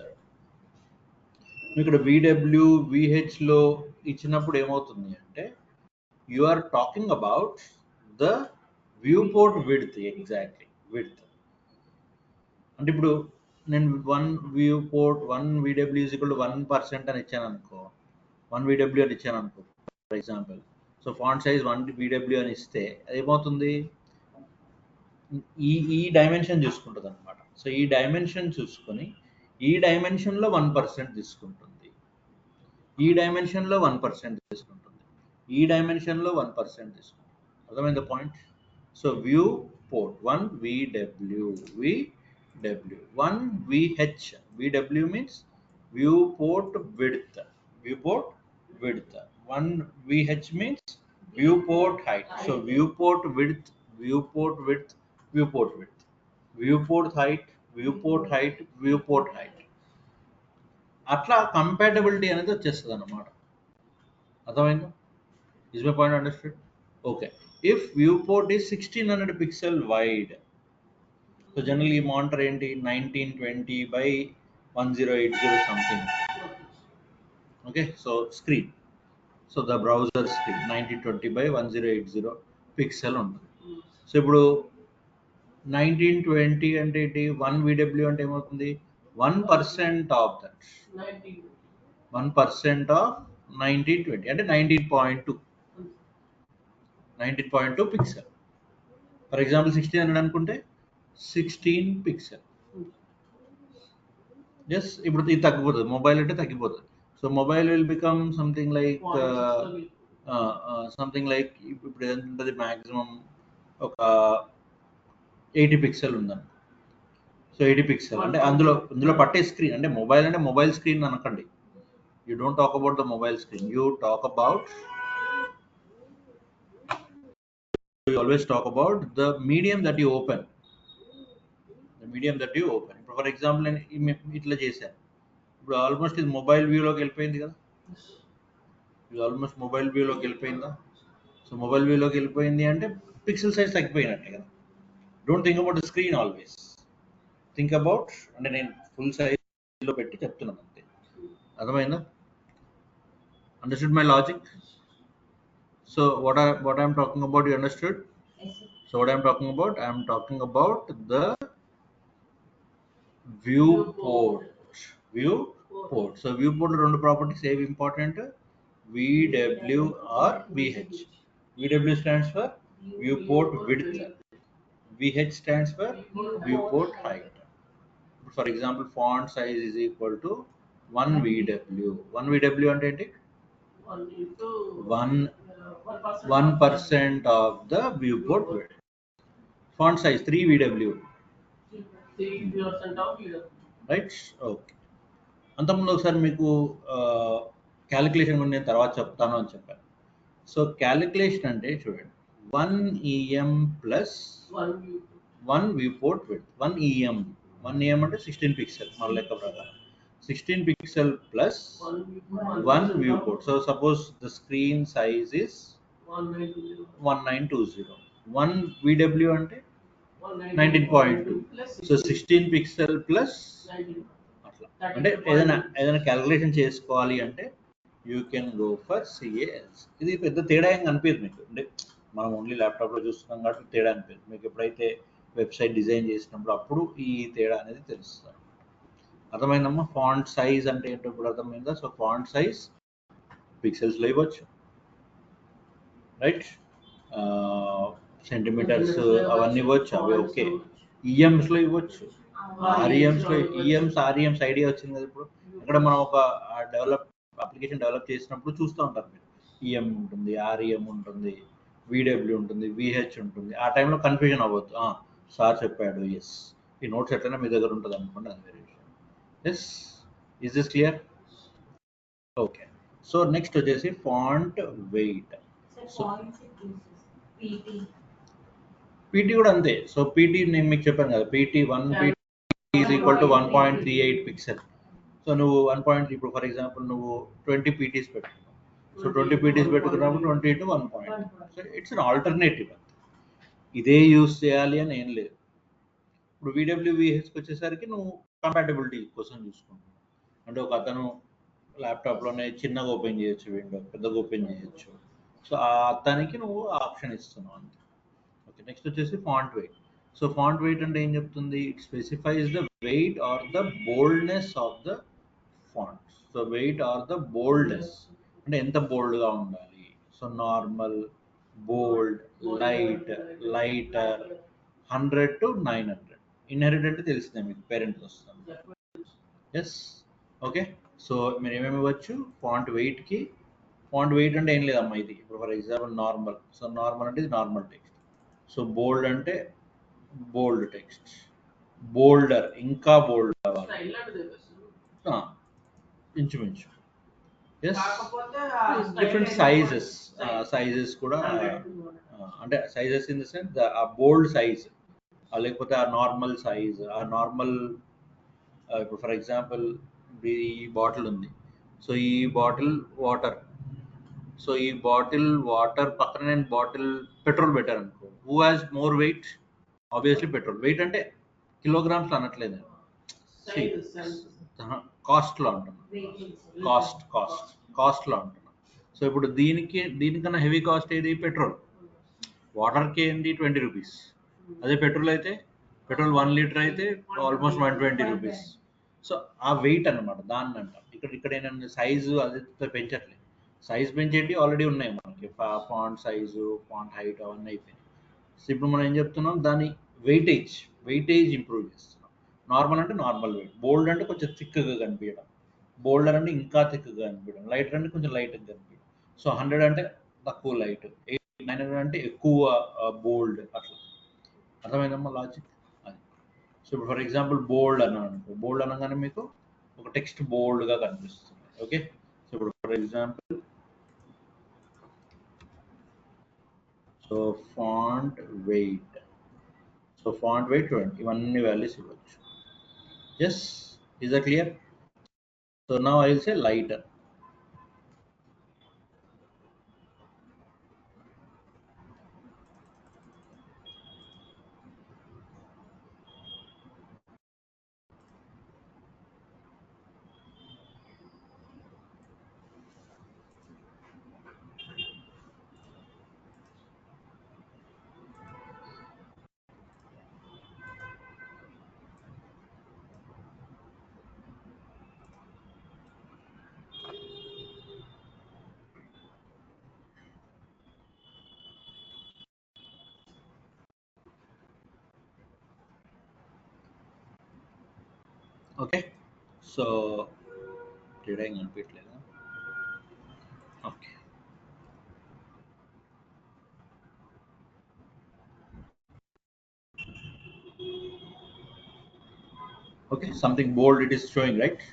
ఇక్కడ VW VH లో ఇచ్చినప్పుడు ఏమవుతుంది అంటే you are talking about the viewport width, exactly width. అంటే ఇప్పుడు నేను 1 viewport 1 VW is equal to 1% అని ఇచ్చాను అనుకో, 1 VW అని ఇచ్చాను అనుకో for example. So font size 1 VW అని ఇస్తే అది ఏమవుతుంది, ఈ డైమెన్షన్ చూసుకుంటుంది అనమాట. సో ఈ డైమెన్షన్ చూసుకొని ఈ డైమెన్షన్లో 1% తీసుకుంటుంది, ఈ డైమెన్షన్లో 1% తీసుకుంటుంది, ఈ డైమెన్షన్లో 1% తీసుకుంటుంది. అర్థమైంది point? So viewport 1 VW, 1 VH. VW means viewport width. 1 VH means viewport height. So viewport width. viewport height, viewport height. అట్లా కంపాటబిలిటీ అనేది వచ్చేస్తుంది అన్నమాట. అర్థమైందా? Is my point understood? Okay. If viewport is 1600 pixel wide, so generally monitor ఏంటి 1920 by 1080 something. Okay, so screen, so the browser screen 1920 by 1080 pixel ఉంటుంది. So ఇప్పుడు 1920 అంటే ఏంటి, 1 VW అంటే ఏమవుతుంది, 1% ఆఫ్ దట్, 1% ఆఫ్ 1920 అంటే 19.2 పిక్సెల్. ఫర్ ఎగ్జాంపుల్ 1600 అనుకుంటే 16 pixel. Yes, ఇప్పుడు ఇది తగ్గిపోతుంది, మొబైల్ అంటే తగ్గిపోతుంది. So mobile will become something like ఇప్పుడు ఎంత ఉంటుంది, మ్యాక్సిమం ఒక 80 పిక్సెల్ ఉందని. సో 80 పిక్సెల్ అంటే అందులో పట్టే స్క్రీన్ అంటే మొబైల్ స్క్రీన్ అనకండి. You don't talk about the mobile screen, you always talk about the medium that you open. ఇప్పుడు ఫర్ ఎగ్జాంపుల్ నేను ఇట్లా చేశాను, ఇప్పుడు ఆల్మోస్ట్ ఇది మొబైల్ వ్యూలోకి వెళ్ళిపోయింది కదా, సో మొబైల్ వ్యూలోకి వెళ్ళిపోయింది అంటే పిక్సెల్ సైజ్ తగ్గిపోయినట్టే కదా. Don't think about the screen, always think about, అంటే నేను ఫుల్ సైజ్లో పెట్టి చెప్తున్నాను అంతే. అర్థమైందా? Understood my logic? So what I'm talking about, you understood? Yes, sir. So what I'm talking about the viewport. So viewport లో రెండు ప్రాపర్టీస్ ఏవి important, VW or VH. VW stands for viewport width, VH stands for viewport height. For example, font size is equal to 1 VW. 1 VW అంటే ఏంటి, 1% of the viewport width. Font size 3 VW, right? Okay. అంతకుముందు ఒకసారి మీకు calculation గురించి నేను తర్వాత చెప్తాను అని చెప్పాను. సో క్యాలిక్యులేషన్ అంటే చూడండి, 1 EM plus 1 viewport width. 1 EM అంటే 16 పిక్సెల్ మన లెక్క ప్రకారం, 16 pixel plus 1 viewport. So suppose the screen size is 1920, 1 VW అంటే 19.2, సో 16 పిక్సెల్ ప్లస్ అట్లా. అంటే ఏదైనా క్యాలిక్యులేషన్ చేసుకోవాలి అంటే you can go for CALC. ఇది పెద్ద తేడా ఏం కనిపించదు మీకు, అంటే మనం ఓన్లీ ల్యాప్టాప్లో చూస్తున్నాం కాబట్టి తేడా అనిపించదు. మీకు ఎప్పుడైతే వెబ్సైట్ డిజైన్ చేసినప్పుడు అప్పుడు ఈ తేడా అనేది తెలుస్తుంది. అర్థమైందమ్మా? ఫాంట్ సైజ్ అంటే ఏంటో ఇప్పుడు అర్థమైందా? సో ఫాంట్ సైజ్ పిక్సెల్స్లో ఇవ్వచ్చు, రైట్? సెంటీమీటర్స్ అవన్నీ ఇవ్వచ్చు, అవి ఓకే. ఈఎమ్స్లో ఇవ్వచ్చు, ఆర్ఈఎమ్స్ ఐడియా వచ్చింది కదా. ఇప్పుడు ఇక్కడ మనం ఒక అప్లికేషన్ డెవలప్ చేసినప్పుడు చూస్తూ ఉంటారు మీరు, ఈఎం ఉంటుంది, ఆర్ఈఎం ఉంటుంది, VW ఉంటుంది, VH ఉంటుంది. ఆ టైంలో కన్ఫ్యూజన్ అవ్వద్దు, సార్ చెప్పాడు, ఎస్ ఈ నోట్స్ ఎట్లయినా మీ దగ్గర ఉంటుంది అనుకోండి, అది వేరే విషయం. Yes, is this clear? Okay. So next వచ్చేసి font weight. Sir, points it uses. PT. PT కూడా అంతే. సో పీటీ నేను మీకు చెప్పాను కదా, one PT is equal to 1.38 pixel. So నువ్వు 1 ఇప్పుడు ఫర్ ఎగ్జాంపుల్ నువ్వు 20 పీటీస్ పెట్టుకున్నావు, సో 20 పీటీస్ పెట్టుకున్నప్పుడు 20 into 1. So it's an alternative, ఇదే యూస్ చేయాలి అని ఏం లేదు. ఇప్పుడు VW VHకి వచ్చేసరికి నువ్వు కంపాటబిలిటీ కోసం చూసుకుంటున్నావు, అంటే ఒక అతను ల్యాప్టాప్లోనే చిన్నగా ఓపెన్ చేయొచ్చు, విండో పెద్దగా ఓపెన్ చేయొచ్చు. సో ఆ అతనికి నువ్వు ఆప్షన్ ఇస్తున్నావు అంతే. ఓకే. నెక్స్ట్ వచ్చేసి font weight. So font weight అంటే ఏం చెప్తుంది, it specifies the weight or the boldness of the font. So weight or the boldness అంటే ఎంత బోల్డ్గా ఉండాలి. సో normal, bold, lighter, 100 to 900. Inherit అంటే తెలిసిందే మీకు, పేరెంట్ వస్తుంది. Yes, okay. సో మీరు ఏమేమి ఇవ్వచ్చు ఫాంట్ వెయిట్కి. ఫాంట్ వెయిట్ అంటే ఏం లేదమ్మా, ఇది ఇప్పుడు for example normal. So normal అంటే ఇది నార్మల్ టెక్స్ట్. సో బోల్డ్ అంటే బోల్డ్ టెక్స్ట్, బోల్డర్ ఇంకా బోల్డ్ అవ్వాలి, ఇంచుమించు. ఎస్, డిఫరెంట్ సైజెస్ కూడా, అంటే సైజెస్ ఇన్ ద సెన్స్ ఆ బోల్డ్ సైజ్ లేకపోతే ఆ నార్మల్ సైజ్ ఆ నార్మల్ ఇప్పుడు ఫర్ ఎగ్జాంపుల్ ఈ బాటిల్ ఉంది. సో ఈ బాటిల్ వాటర్. సో ఈ బాటిల్ వాటర్ పక్కన నేను బాటిల్ పెట్రోల్ పెట్టాను అనుకో, who has more weight? Obviously petrol. Weight అంటే కిలోగ్రామ్స్ అనట్లేదు నేను. కాస్ట్లో అంటున్నాను. కాస్ట్లో అంటున్నాను. సో ఇప్పుడు దీనికన్నా హెవీ కాస్ట్ ఏది? పెట్రోల్. వాటర్కి ఏంటి? 20 రూపీస్. అదే పెట్రోల్ అయితే పెట్రోల్ 1 లీటర్ అయితే ఆల్మోస్ట్ 120 రూపీస్. సో ఆ వెయిట్ అనమాట దాన్ని అంటాం. ఇక్కడ ఏంటంటే సైజు అది పెంచట్లేదు. సైజ్ పెంచేటి ఆల్రెడీ ఉన్నాయి మనకి. ఫాంట్ సైజు, ఫాంట్ హైట్ అవన్నీ అయిపోయినాయి. సో ఇప్పుడు మనం ఏం చెప్తున్నాం? దాని వెయిటేజ్ ఇంప్రూవ్ చేస్తున్నాం. నార్మల్ అంటే నార్మల్ వెయిట్, బోల్డ్ అంటే కొంచెం థిక్గా కనిపించడం, బోల్డర్ అంటే ఇంకా థిక్గా కనిపించడం, లైటర్ అంటే కొంచెం లైట్గా కనిపించడం. సో 100 అంటే తక్కువ లైట్, 900 అంటే ఎక్కువ బోల్డ్, అట్లా. అర్థమైందమ్మా లాజిక్? అది. సో ఇప్పుడు ఫర్ ఎగ్జాంపుల్ బోల్డ్ అన్నాను అనుకో, బోల్డ్ అనగానే మీకు ఒక టెక్స్ట్ బోల్డ్గా కనిపిస్తుంది. ఓకే. సో ఇప్పుడు for example so font weight. So font weight చూడండి, ఇవన్నీ వాల్యూస్ ఇవ్వచ్చు. Yes, is that clear? So now I will say lighter. Okay. So తేడా ఏం కనిపించట్లేదా? Okay. Okay, something bold it is showing, right?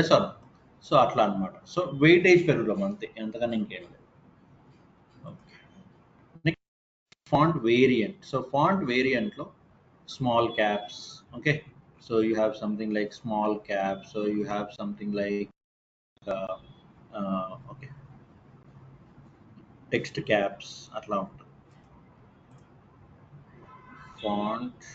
Yes or? So అట్లా అనమాట. So weightage పెరుగుతాం అంతే, ఎంతకన్నా ఇంకేం లేదు. Okay. Next font variant. So font వేరియంట్లో small caps. Okay. So you have something like small cap. So you have something like okay text caps, అట్లా ఉంటుంది. Font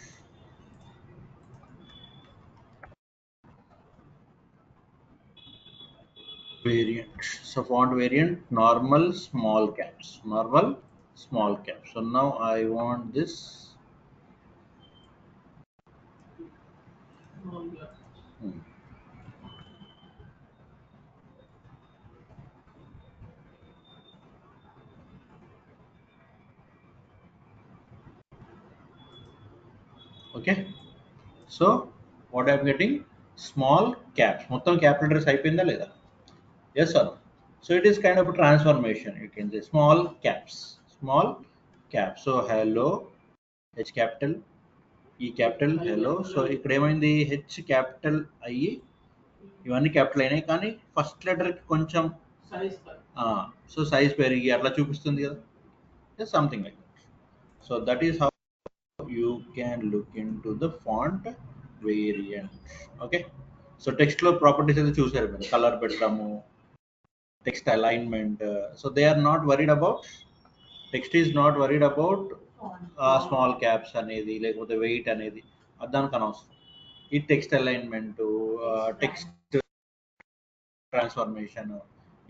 variant. So font variant, normal small caps, normal small caps. So now I want this. Hmm. Okay. So what I'm getting? Small caps. మొత్తం cap letters అయిపోయిందా లేదా? Yes or no? So it is kind of a transformation. You can say small caps. Small caps. So hello, H capital, E capital, hello. So ఇక్కడ ఏమైంది? H capital అయ్యి ఇవన్నీ capital అయినాయి, కానీ first లెటర్కి కొంచెం so size పెరిగి అట్లా చూపిస్తుంది కదా, something like that. So that is how you can look into the font variant. Okay. So టెక్స్ట్లో ప్రాపర్టీస్ అయితే చూసారు మీరు, కలర్ పెట్టడము, text alignment. So they are not worried about, text is not worried about small caps అనేది లేకపోతే wait అనేది, దానికి అనవసరం. ఈ టెక్స్ట్ అలైన్మెంట్, టెక్స్ట్ ట్రాన్స్ఫర్మేషన్,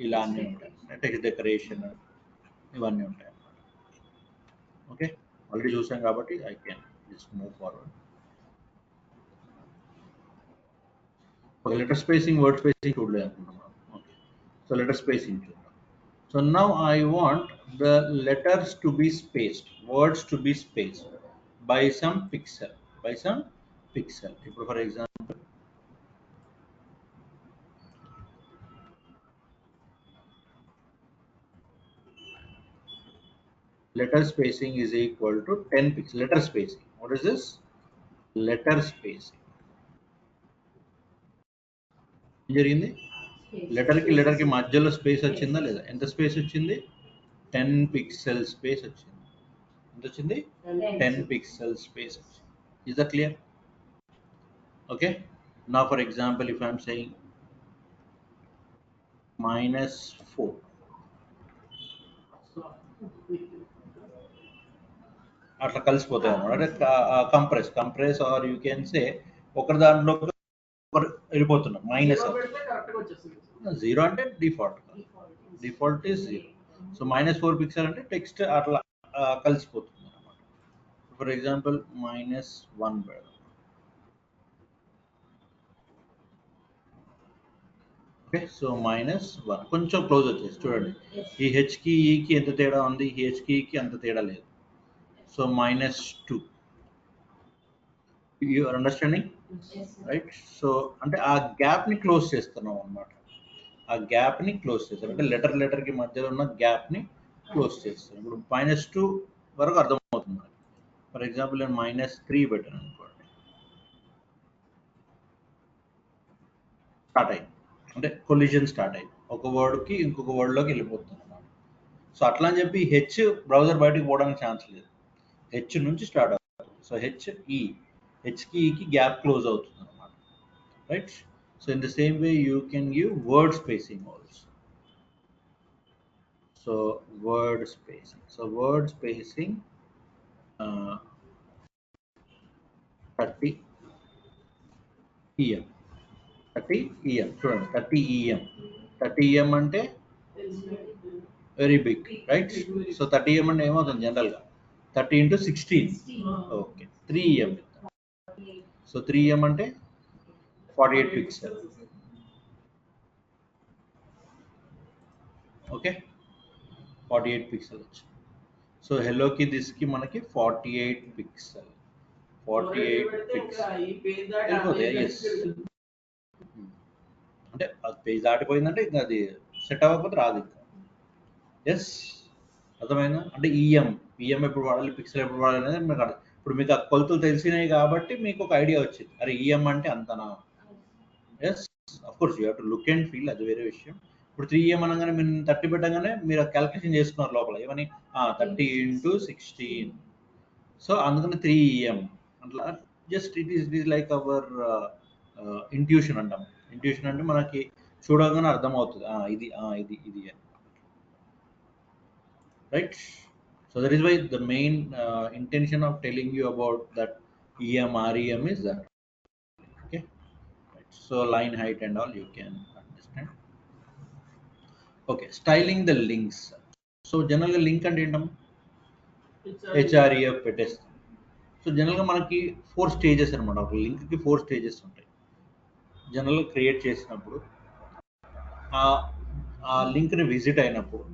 ఇలా అన్నీ ఉంటాయి. టెక్స్ట్ డెకరేషన్, ఇవన్నీ ఉంటాయి. ఓకే, ఆల్రెడీ చూసాం కాబట్టి I can just move forward. ఒక లెటర్ స్పేసింగ్, వర్డ్ స్పేసింగ్ చూడలేదు అనుకుంటున్నాం. ఓకే. సో లెటర్ స్పేసింగ్ చూద్దాం. So now I want the letters to be spaced, words to be spaced by some pixel, by some pixel. ఇప్పుడు for example letter spacing is equal to 10 pixels. Letter spacing. What is this? Letter spacing. ఏం జరిగింది? లెటర్కి మధ్యలో space వచ్చిందా లేదా? ఎంత space వచ్చింది? 10 pixel space వచ్చింది. ఎంత వచ్చింది? 10 పిక్సెల్ స్పేస్ వచ్చింది. Is that clear? Okay. Now, for example, if I'm saying -4, అట్లా కలిసిపోతాయి అన్నమాట. అంటే compress or you can say ఒకరి దాంట్లో ఒకరు వెళ్ళిపోతున్నాం. మైనస్ జీరో అంటే default, default is zero. So -4 pixel అంటే టెక్స్ట్ అట్లా కలిసిపోతుంది అనమాట. ఫర్ ఎగ్జాంపుల్ -1 పెడదాం. ఓకే, సో -1 కొంచెం క్లోజ్ వచ్చేసి చూడండి. ఈ హెచ్కి ఈకి ఎంత తేడా ఉంది, ఈ హెచ్కి ఈకి అంత తేడా లేదు. So -2, you are understanding, right? So అంటే ఆ గ్యాప్ని క్లోజ్ చేస్తున్నాం అనమాట. ఆ గ్యాప్ని క్లోజ్ చేస్తాం అంటే లెటర్కి మధ్యలో ఉన్న గ్యాప్ని క్లోజ్ చేస్తాం. ఇప్పుడు -2 వరకు అర్థమవుతుంది. ఫర్ ఎగ్జాంపుల్ నేను -3 పెట్టాను అనుకోండి, స్టార్ట్ అయింది అంటే కొలిజన్ స్టార్ట్ అయింది, ఒక వర్డ్కి ఇంకొక వర్డ్లోకి వెళ్ళిపోతుంది అనమాట. సో అట్లా అని చెప్పి హెచ్ బ్రౌజర్ బయటకు పోవడానికి ఛాన్స్ లేదు, హెచ్ నుంచి స్టార్ట్ అవుతుంది. సో హెచ్కి ఈకి గ్యాప్ క్లోజ్ అవుతుంది అనమాట, right? So in the same way you can give word spacing also. So word spacing. So word spacing 30 em. 30 em. చూడండి 30 em. 30 em అంటే very big, right? So 30 em అంటే ఏమవుతుంది జనరల్గా 30 into 16. Okay, 3 em. So 3 em అంటే 48 pixel. Okay, 48 pixel వచ్చింది. So హెలోకి దిస్కి మనకి 48 పిక్సెల్, 48 పిక్సెల్ వెళ్ళిపోతే ఎస్ అంటే అది పేజ్ దాటిపోయిందంటే ఇంకా అది సెట్ అవ్వకపోతే రాదు ఇంకా. ఎస్, అర్థమైందా? అంటే ఈఎం ఎప్పుడు వాడాలి, పిక్సెల్ ఎప్పుడు వాడాలి అనేది మీకు ఇప్పుడు మీకు ఆ కొలతలు తెలిసినాయి కాబట్టి మీకు ఒక ఐడియా వచ్చింది, అరే ఈఎం అంటే అంతనా. Yes, of course you have to look and feel, అది వేరే విషయం. ఇప్పుడు 3em అనగానే మీరు 30 పెట్టగానే మీరు క్యాల్కులేషన్ చేసుకున్నారు లోపల ఏమని, 30 into 16. సో అందుకని 3em అట్లా. Just it is like our intuition అంటాం. ఇంట్యూషన్ అంటే మనకి చూడగానే అర్థమవుతుంది, ఇది ఇది ఇది అని, right? So that is why the main intention of telling you about that EM REM is that. Okay, right. So line height and all you can understand. Okay, styling the links. So జనరల్గా link అంటే ఏంటమ్మా, HREF పెట్టేస్తాం. So జనరల్గా మనకి 4 stages అనమాట. ఒక లింక్కి 4 stages ఉంటాయి. జనరల్గా క్రియేట్ చేసినప్పుడు, ఆ లింక్ని విజిట్ అయినప్పుడు,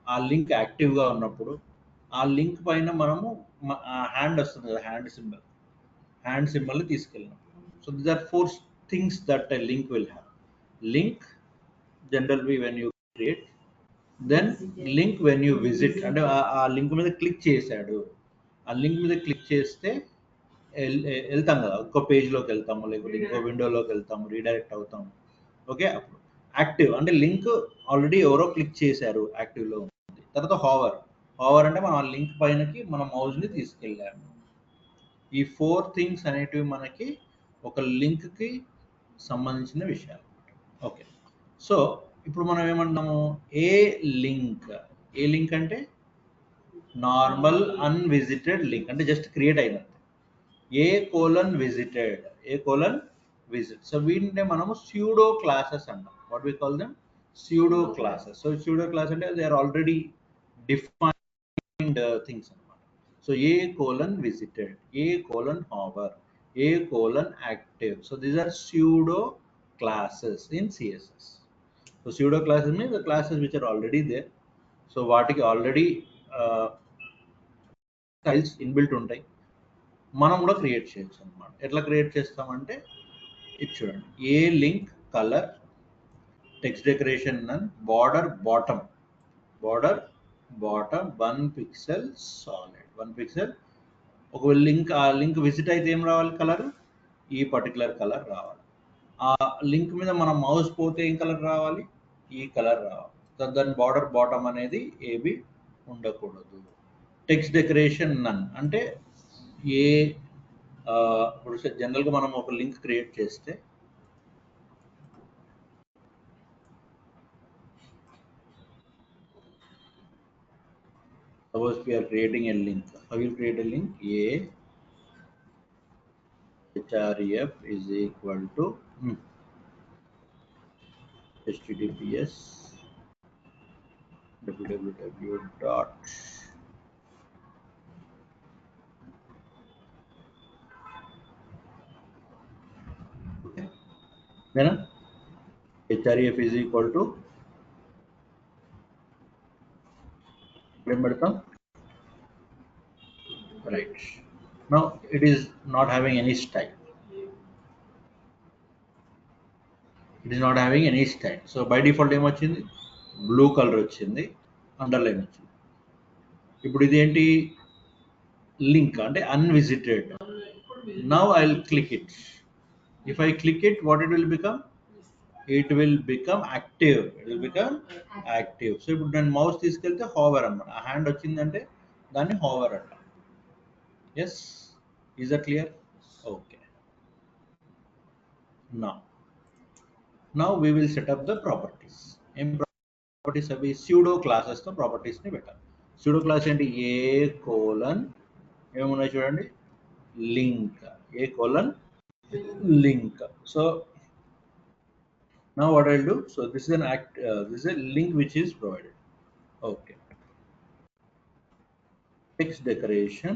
ఆ లింక్ యాక్టివ్గా ఉన్నప్పుడు, ఆ లింక్ పైన మనము హ్యాండ్ వస్తుంది కదా, హ్యాండ్ సింబల్ని తీసుకెళ్ళినప్పుడు. So these are 4 things that a link will have. Link generally when you create, then link when you visit అంటే ఆ లింక్ మీద క్లిక్ చేశాడు, ఆ లింక్ మీద క్లిక్ చేస్తే వెళ్తాం కదా, ఇంకో పేజ్లోకి వెళ్తాము, లేకపోతే ఇంకో విండోలోకి వెళ్తాము, రీడైరెక్ట్ అవుతాము. ఓకే, అప్పుడు యాక్టివ్ అంటే లింక్ ఆల్రెడీ ఎవరో క్లిక్ చేశారు, యాక్టివ్లో ఉంది. తర్వాత హావర్ అంటే మనం ఆ లింక్ పైనకి మన మౌస్ని తీసుకెళ్ళాము. ఈ 4 థింగ్స్ అనేటివి మనకి ఒక లింక్కి సంబంధించిన విషయాలు. ఓకే, సో ఇప్పుడు మనం ఏమంటున్నాము, ఏ లింక్ అంటే నార్మల్ అన్విజిటెడ్ లింక్, అంటే జస్ట్ క్రియేట్ అయినది. విజిట్. సో వీటిని మనము స్యూడో క్లాసెస్ అంటాం. What we call them pseudo classes. So pseudo class అంటే they are already defined things అనమాట. So visited, hover, active. So these are pseudo classes in CSS. So pseudo classes means the classes which are already there. So వాటికి already styles inbuilt ఉంటాయి, మనం కూడా create చేయొచ్చు అనమాట. ఎట్లా create చేస్తామంటే ఇది చూడండి, a link colour, text decoration none, border bottom 1 pixel solid, 1 pixel. ఒకవేళ ఆ లింక్ విజిట్ అయితే ఏం రావాలి, కలర్, ఈ పర్టికులర్ కలర్ రావాలి. ఆ లింక్ మీద మనం మౌస్ పోతే ఏం కలర్ రావాలి, ఈ కలర్ రావాలి. దాని బార్డర్ బాటమ్ అనేది ఏబి ఉండకూడదు. టెక్స్ట్ డెకరేషన్ నన్ అంటే ఏ ఇప్పుడు జనరల్గా మనం ఒక లింక్ క్రియేట్ చేస్తే suppose we are creating a link. How will create a link? href is equal to https www dot then href is equal to right. Now it is not having any style. It is not having any style. So by default ఏమొచ్చింది blue colour వచ్చింది, underline వచ్చింది. ఇప్పుడు ఇదేంటి link అంటే unvisited. Now I will click it. If I click it what it will become? It will become active. It will become active. So ఇప్పుడు నేను mouse తీసుకెళ్తే hover అనమాట. ఆ హ్యాండ్ వచ్చిందంటే దాన్ని హోవర్ అంట. Yes, is that clear? Okay. Now we will set up the properties. In properties అవి pseudo classes తో ప్రాపర్టీస్ ని పెట్టాలి. Pseudo class ఏంటి? A colon ఏమున్నాయి చూడండి, link. A colon link. So now what I'll do, so this is an this is a link which is provided. Okay. Text decoration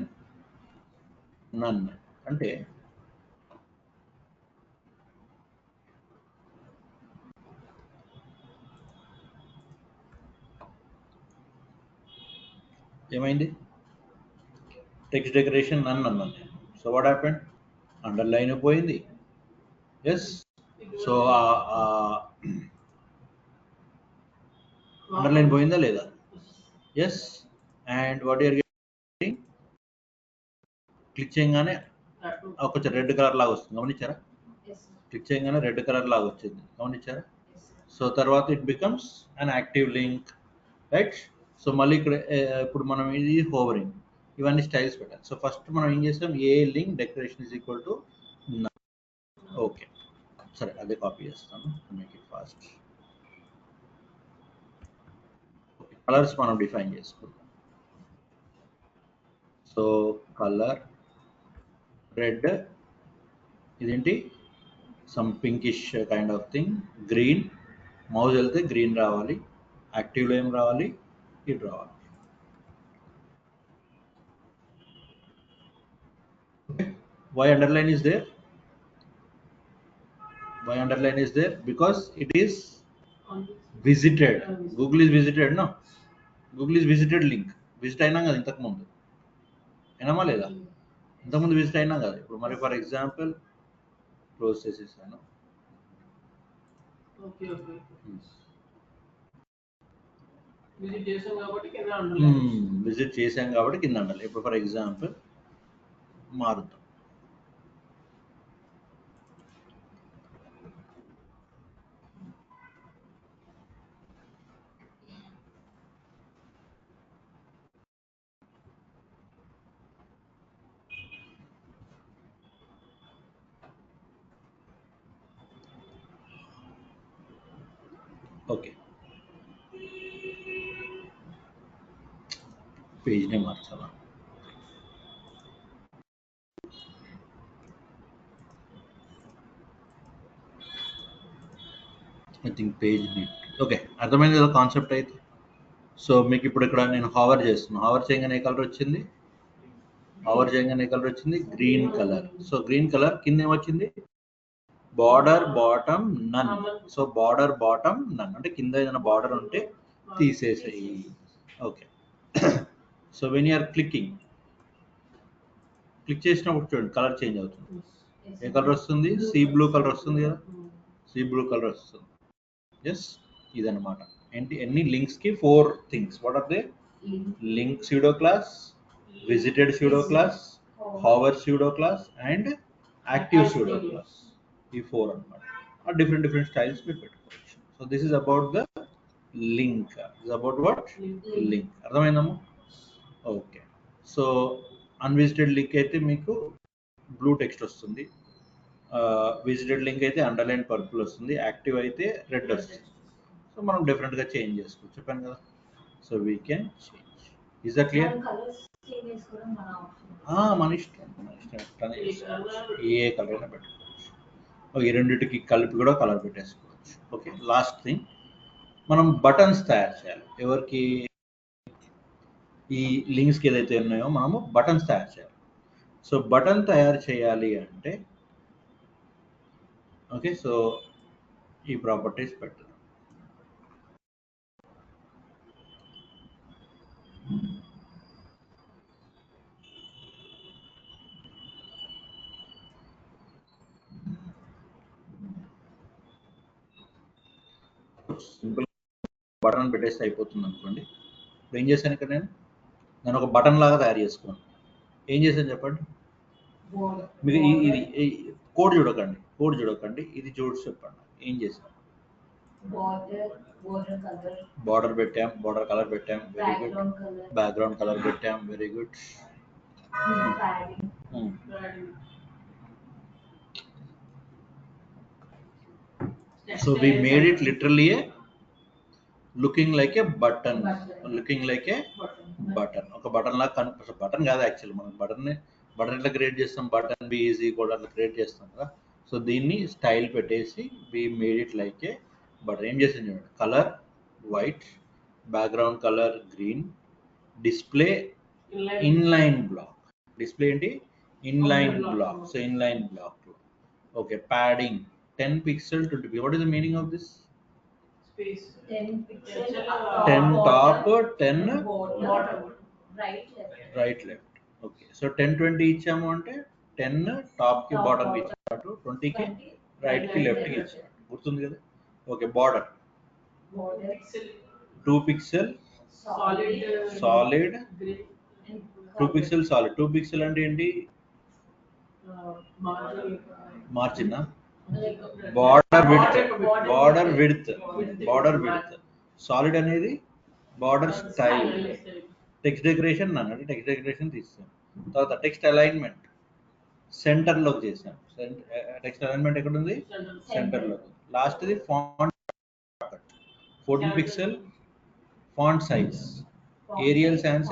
none అంటే ఏమైంది? Text decoration none అన్నది. So what happened? Underline పోయింది. Yes. So underline పోయిందా లేదా? Yes. And what you're getting, click చేయగానే కొంచెం red colour లాగా వస్తుంది, గమనించారా? క్లిక్ చేయగానే రెడ్ కలర్ లాగా వచ్చింది, గమనించారా? సో తర్వాత it becomes an active link, right? So మళ్ళీ ఇక్కడ ఇప్పుడు మనం ఇది హోవరింగ్, ఇవన్నీ స్టైల్స్ పెట్టాలి. సో ఫస్ట్ మనం ఏం చేస్తాం, a link decoration is equal to okay. సరే అదే కాపీ చేస్తాను, మేక్ ఇట్ ఫాస్ట్. కలర్స్ మనం డిఫైన్ చేసుకుందాం. సో కలర్ రెడ్, ఇదేంటి some pinkish kind of thing. Green, mouse వెళ్తే గ్రీన్ రావాలి. యాక్టివ్లో ఏం రావాలి? ఇది రావాలి. Why underline is there? Why underline is there? Because it is visited. Google is visited, no? Google is visited link. Visit అయినాం కదా ఇంతకుముందు, అయినామా లేదా? ఇంతకుముందు విజిట్ అయినాం కదా. ఇప్పుడు మరి ఫర్ ఎగ్జాంపుల్ క్లోజ్ చేసేసాను. విజిట్ చేసాం కాబట్టి కింద ఉండాలి. ఇప్పుడు ఫర్ ఎగ్జాంపుల్ మారుద్దాం. ఓకే, పేజ్నే మార్చాలా? I think page neat. Okay, అర్థమైంది కదా కాన్సెప్ట్ అయితే. సో మీకు ఇప్పుడు ఇక్కడ నేను హావర్ చేస్తున్నాను. హావర్ చేయగానే ఏ కలర్ వచ్చింది? హావర్ చేయగానే ఏ కలర్ వచ్చింది? Green colour. So green colour కింద ఏమొచ్చింది? Border bottom none. So border bottom none అంటే కింద ఏదైనా బార్డర్ ఉంటే తీసేసేయి. Okay. So when you're click చేసినప్పుడు చూడండి కలర్ చేంజ్ అవుతుంది. ఏ కలర్ వస్తుంది? సీ బ్లూ కలర్ వస్తుంది కదా, సీ బ్లూ కలర్ వస్తుంది. ఎస్, ఇదన్నమాట. ఏంటి ఎన్ని లింక్స్ కి 4 things. What are they? Link pseudo class, visited pseudo class, hover pseudo class and active pseudo class. ఈ 4 అన్నమాట. ఆ డిఫరెంట్ స్టైల్స్ మీరు పెట్టుకోవచ్చు. So this is about the link. Is about what? Link. అర్థమైందమ్మా? ఓకే. సో అన్విజిటెడ్ లింక్ అయితే మీకు blue text వస్తుంది. Visited link అయితే అండర్లైన్ పర్పుల్ వస్తుంది, యాక్టివ్ అయితే రెడ్ వస్తుంది. సో మనం డిఫరెంట్గా చేంజ్ చేసుకోవచ్చు, చెప్పాను కదా. So we can change. Is that clear? Colours change చేసుకోవడం మన ఆప్షన్. మన ఇష్టం, ఎట్లానే చేసుకోవచ్చు. ఏ కలర్ అయినా పెట్టుకోవచ్చు. ఈ రెండింటికి కలిపి కూడా కలర్ పెట్టేసుకోవచ్చు. ఓకే, లాస్ట్ థింగ్, మనం బటన్స్ తయారు చేయాలి. ఎవరికి? ఈ లింక్స్కి ఏదైతే ఉన్నాయో మనము బటన్స్ తయారు చేయాలి. సో బటన్ తయారు చేయాలి అంటే ఓకే, సో ఈ ప్రాపర్టీస్ పెట్టాలి. సింపుల్ బటన్ పెట్టేస్తే అయిపోతుంది అనుకోండి. ఇప్పుడు ఏం చేశాను ఇక్కడ, నేను ఒక బటన్ లాగా తయారు చేసుకున్నాను. ఏం చేశాను చెప్పండి? మీకు ఇది కోడ్ చూడకండి, ఇది చూసి చెప్పండి ఏం చేశాను. బార్డర్ పెట్టాం, బార్డర్ కలర్ పెట్టాం, వెరీ గుడ్. బ్యాక్గ్రౌండ్ కలర్ పెట్టాం, very good. So we made it literally a looking like a button. ఒక బటన్ లాగా కనిపిస్తుంది. బటన్ కాదు యాక్చువల్లీ, మనం బటన్ ఎట్లా క్రియేట్ చేస్తాం, బటన్ బి ఈజీ కూడా అట్లా క్రియేట్ చేస్తాం కదా. సో దీన్ని స్టైల్ పెట్టేసి we made it like a button. ఏం చేసాం చూడండి, colour white, background colour green, display inline block. Display ఏంటి? Inline block. So inline block. Okay, padding 10 pixel 20 pixel. What is the meaning of this? Space. 10 pixel. 10 top, 10 bottom. Right left. Okay, so 10 20 ఇచ్చాము అంటే 10 top కి bottom కి ఇచ్చాడు, 20 కి right కి left కి ఇచ్చాడు. గుర్తుంది కదా. Okay, border 2 pixel solid 2 pixel solid. 2 pixel అంటే ఏంటి? మార్జిన్. Border width. సాలిడ్ అనేది బార్డర్ స్టైల్. టెక్స్ట్ డెకరేషన్ అంటే టెక్స్ట్ డెకరేషన్ తీస్తాం. తర్వాత టెక్స్ట్ అలైన్మెంట్ సెంటర్లోకి చేసాం. టెక్స్ట్ అలైన్మెంట్ ఎక్కడ ఉంది? సెంటర్లో. లాస్ట్ది font 14 pixel font size. Arial sans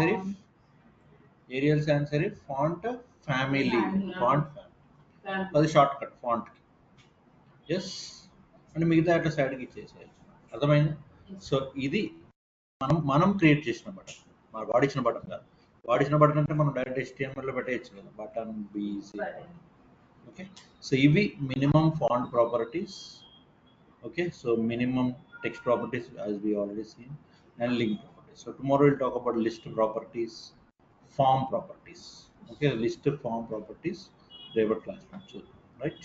serif font family. అది షార్ట్ కట్ ఫాంట్. ఎస్ అంటే మిగతా అట్లా సైడ్కి ఇచ్చేసేయాలి. అర్థమైంది? సో ఇది మనం క్రియేట్ చేసిన బటన్, మన వాడిచ్చిన బటన్ కాదు. వాడిచ్చిన బటన్ అంటే మనం డైరెక్ట్ HTML లో పెట్టేయచ్చు కదా, బటన్ బీసీ. ఓకే, సో ఇవి minimum font properties. Okay, so minimum text properties as we already seen, and link properties. So tomorrow we'll talk about list properties, form properties. Okay, list form properties, Revit classroom. So right.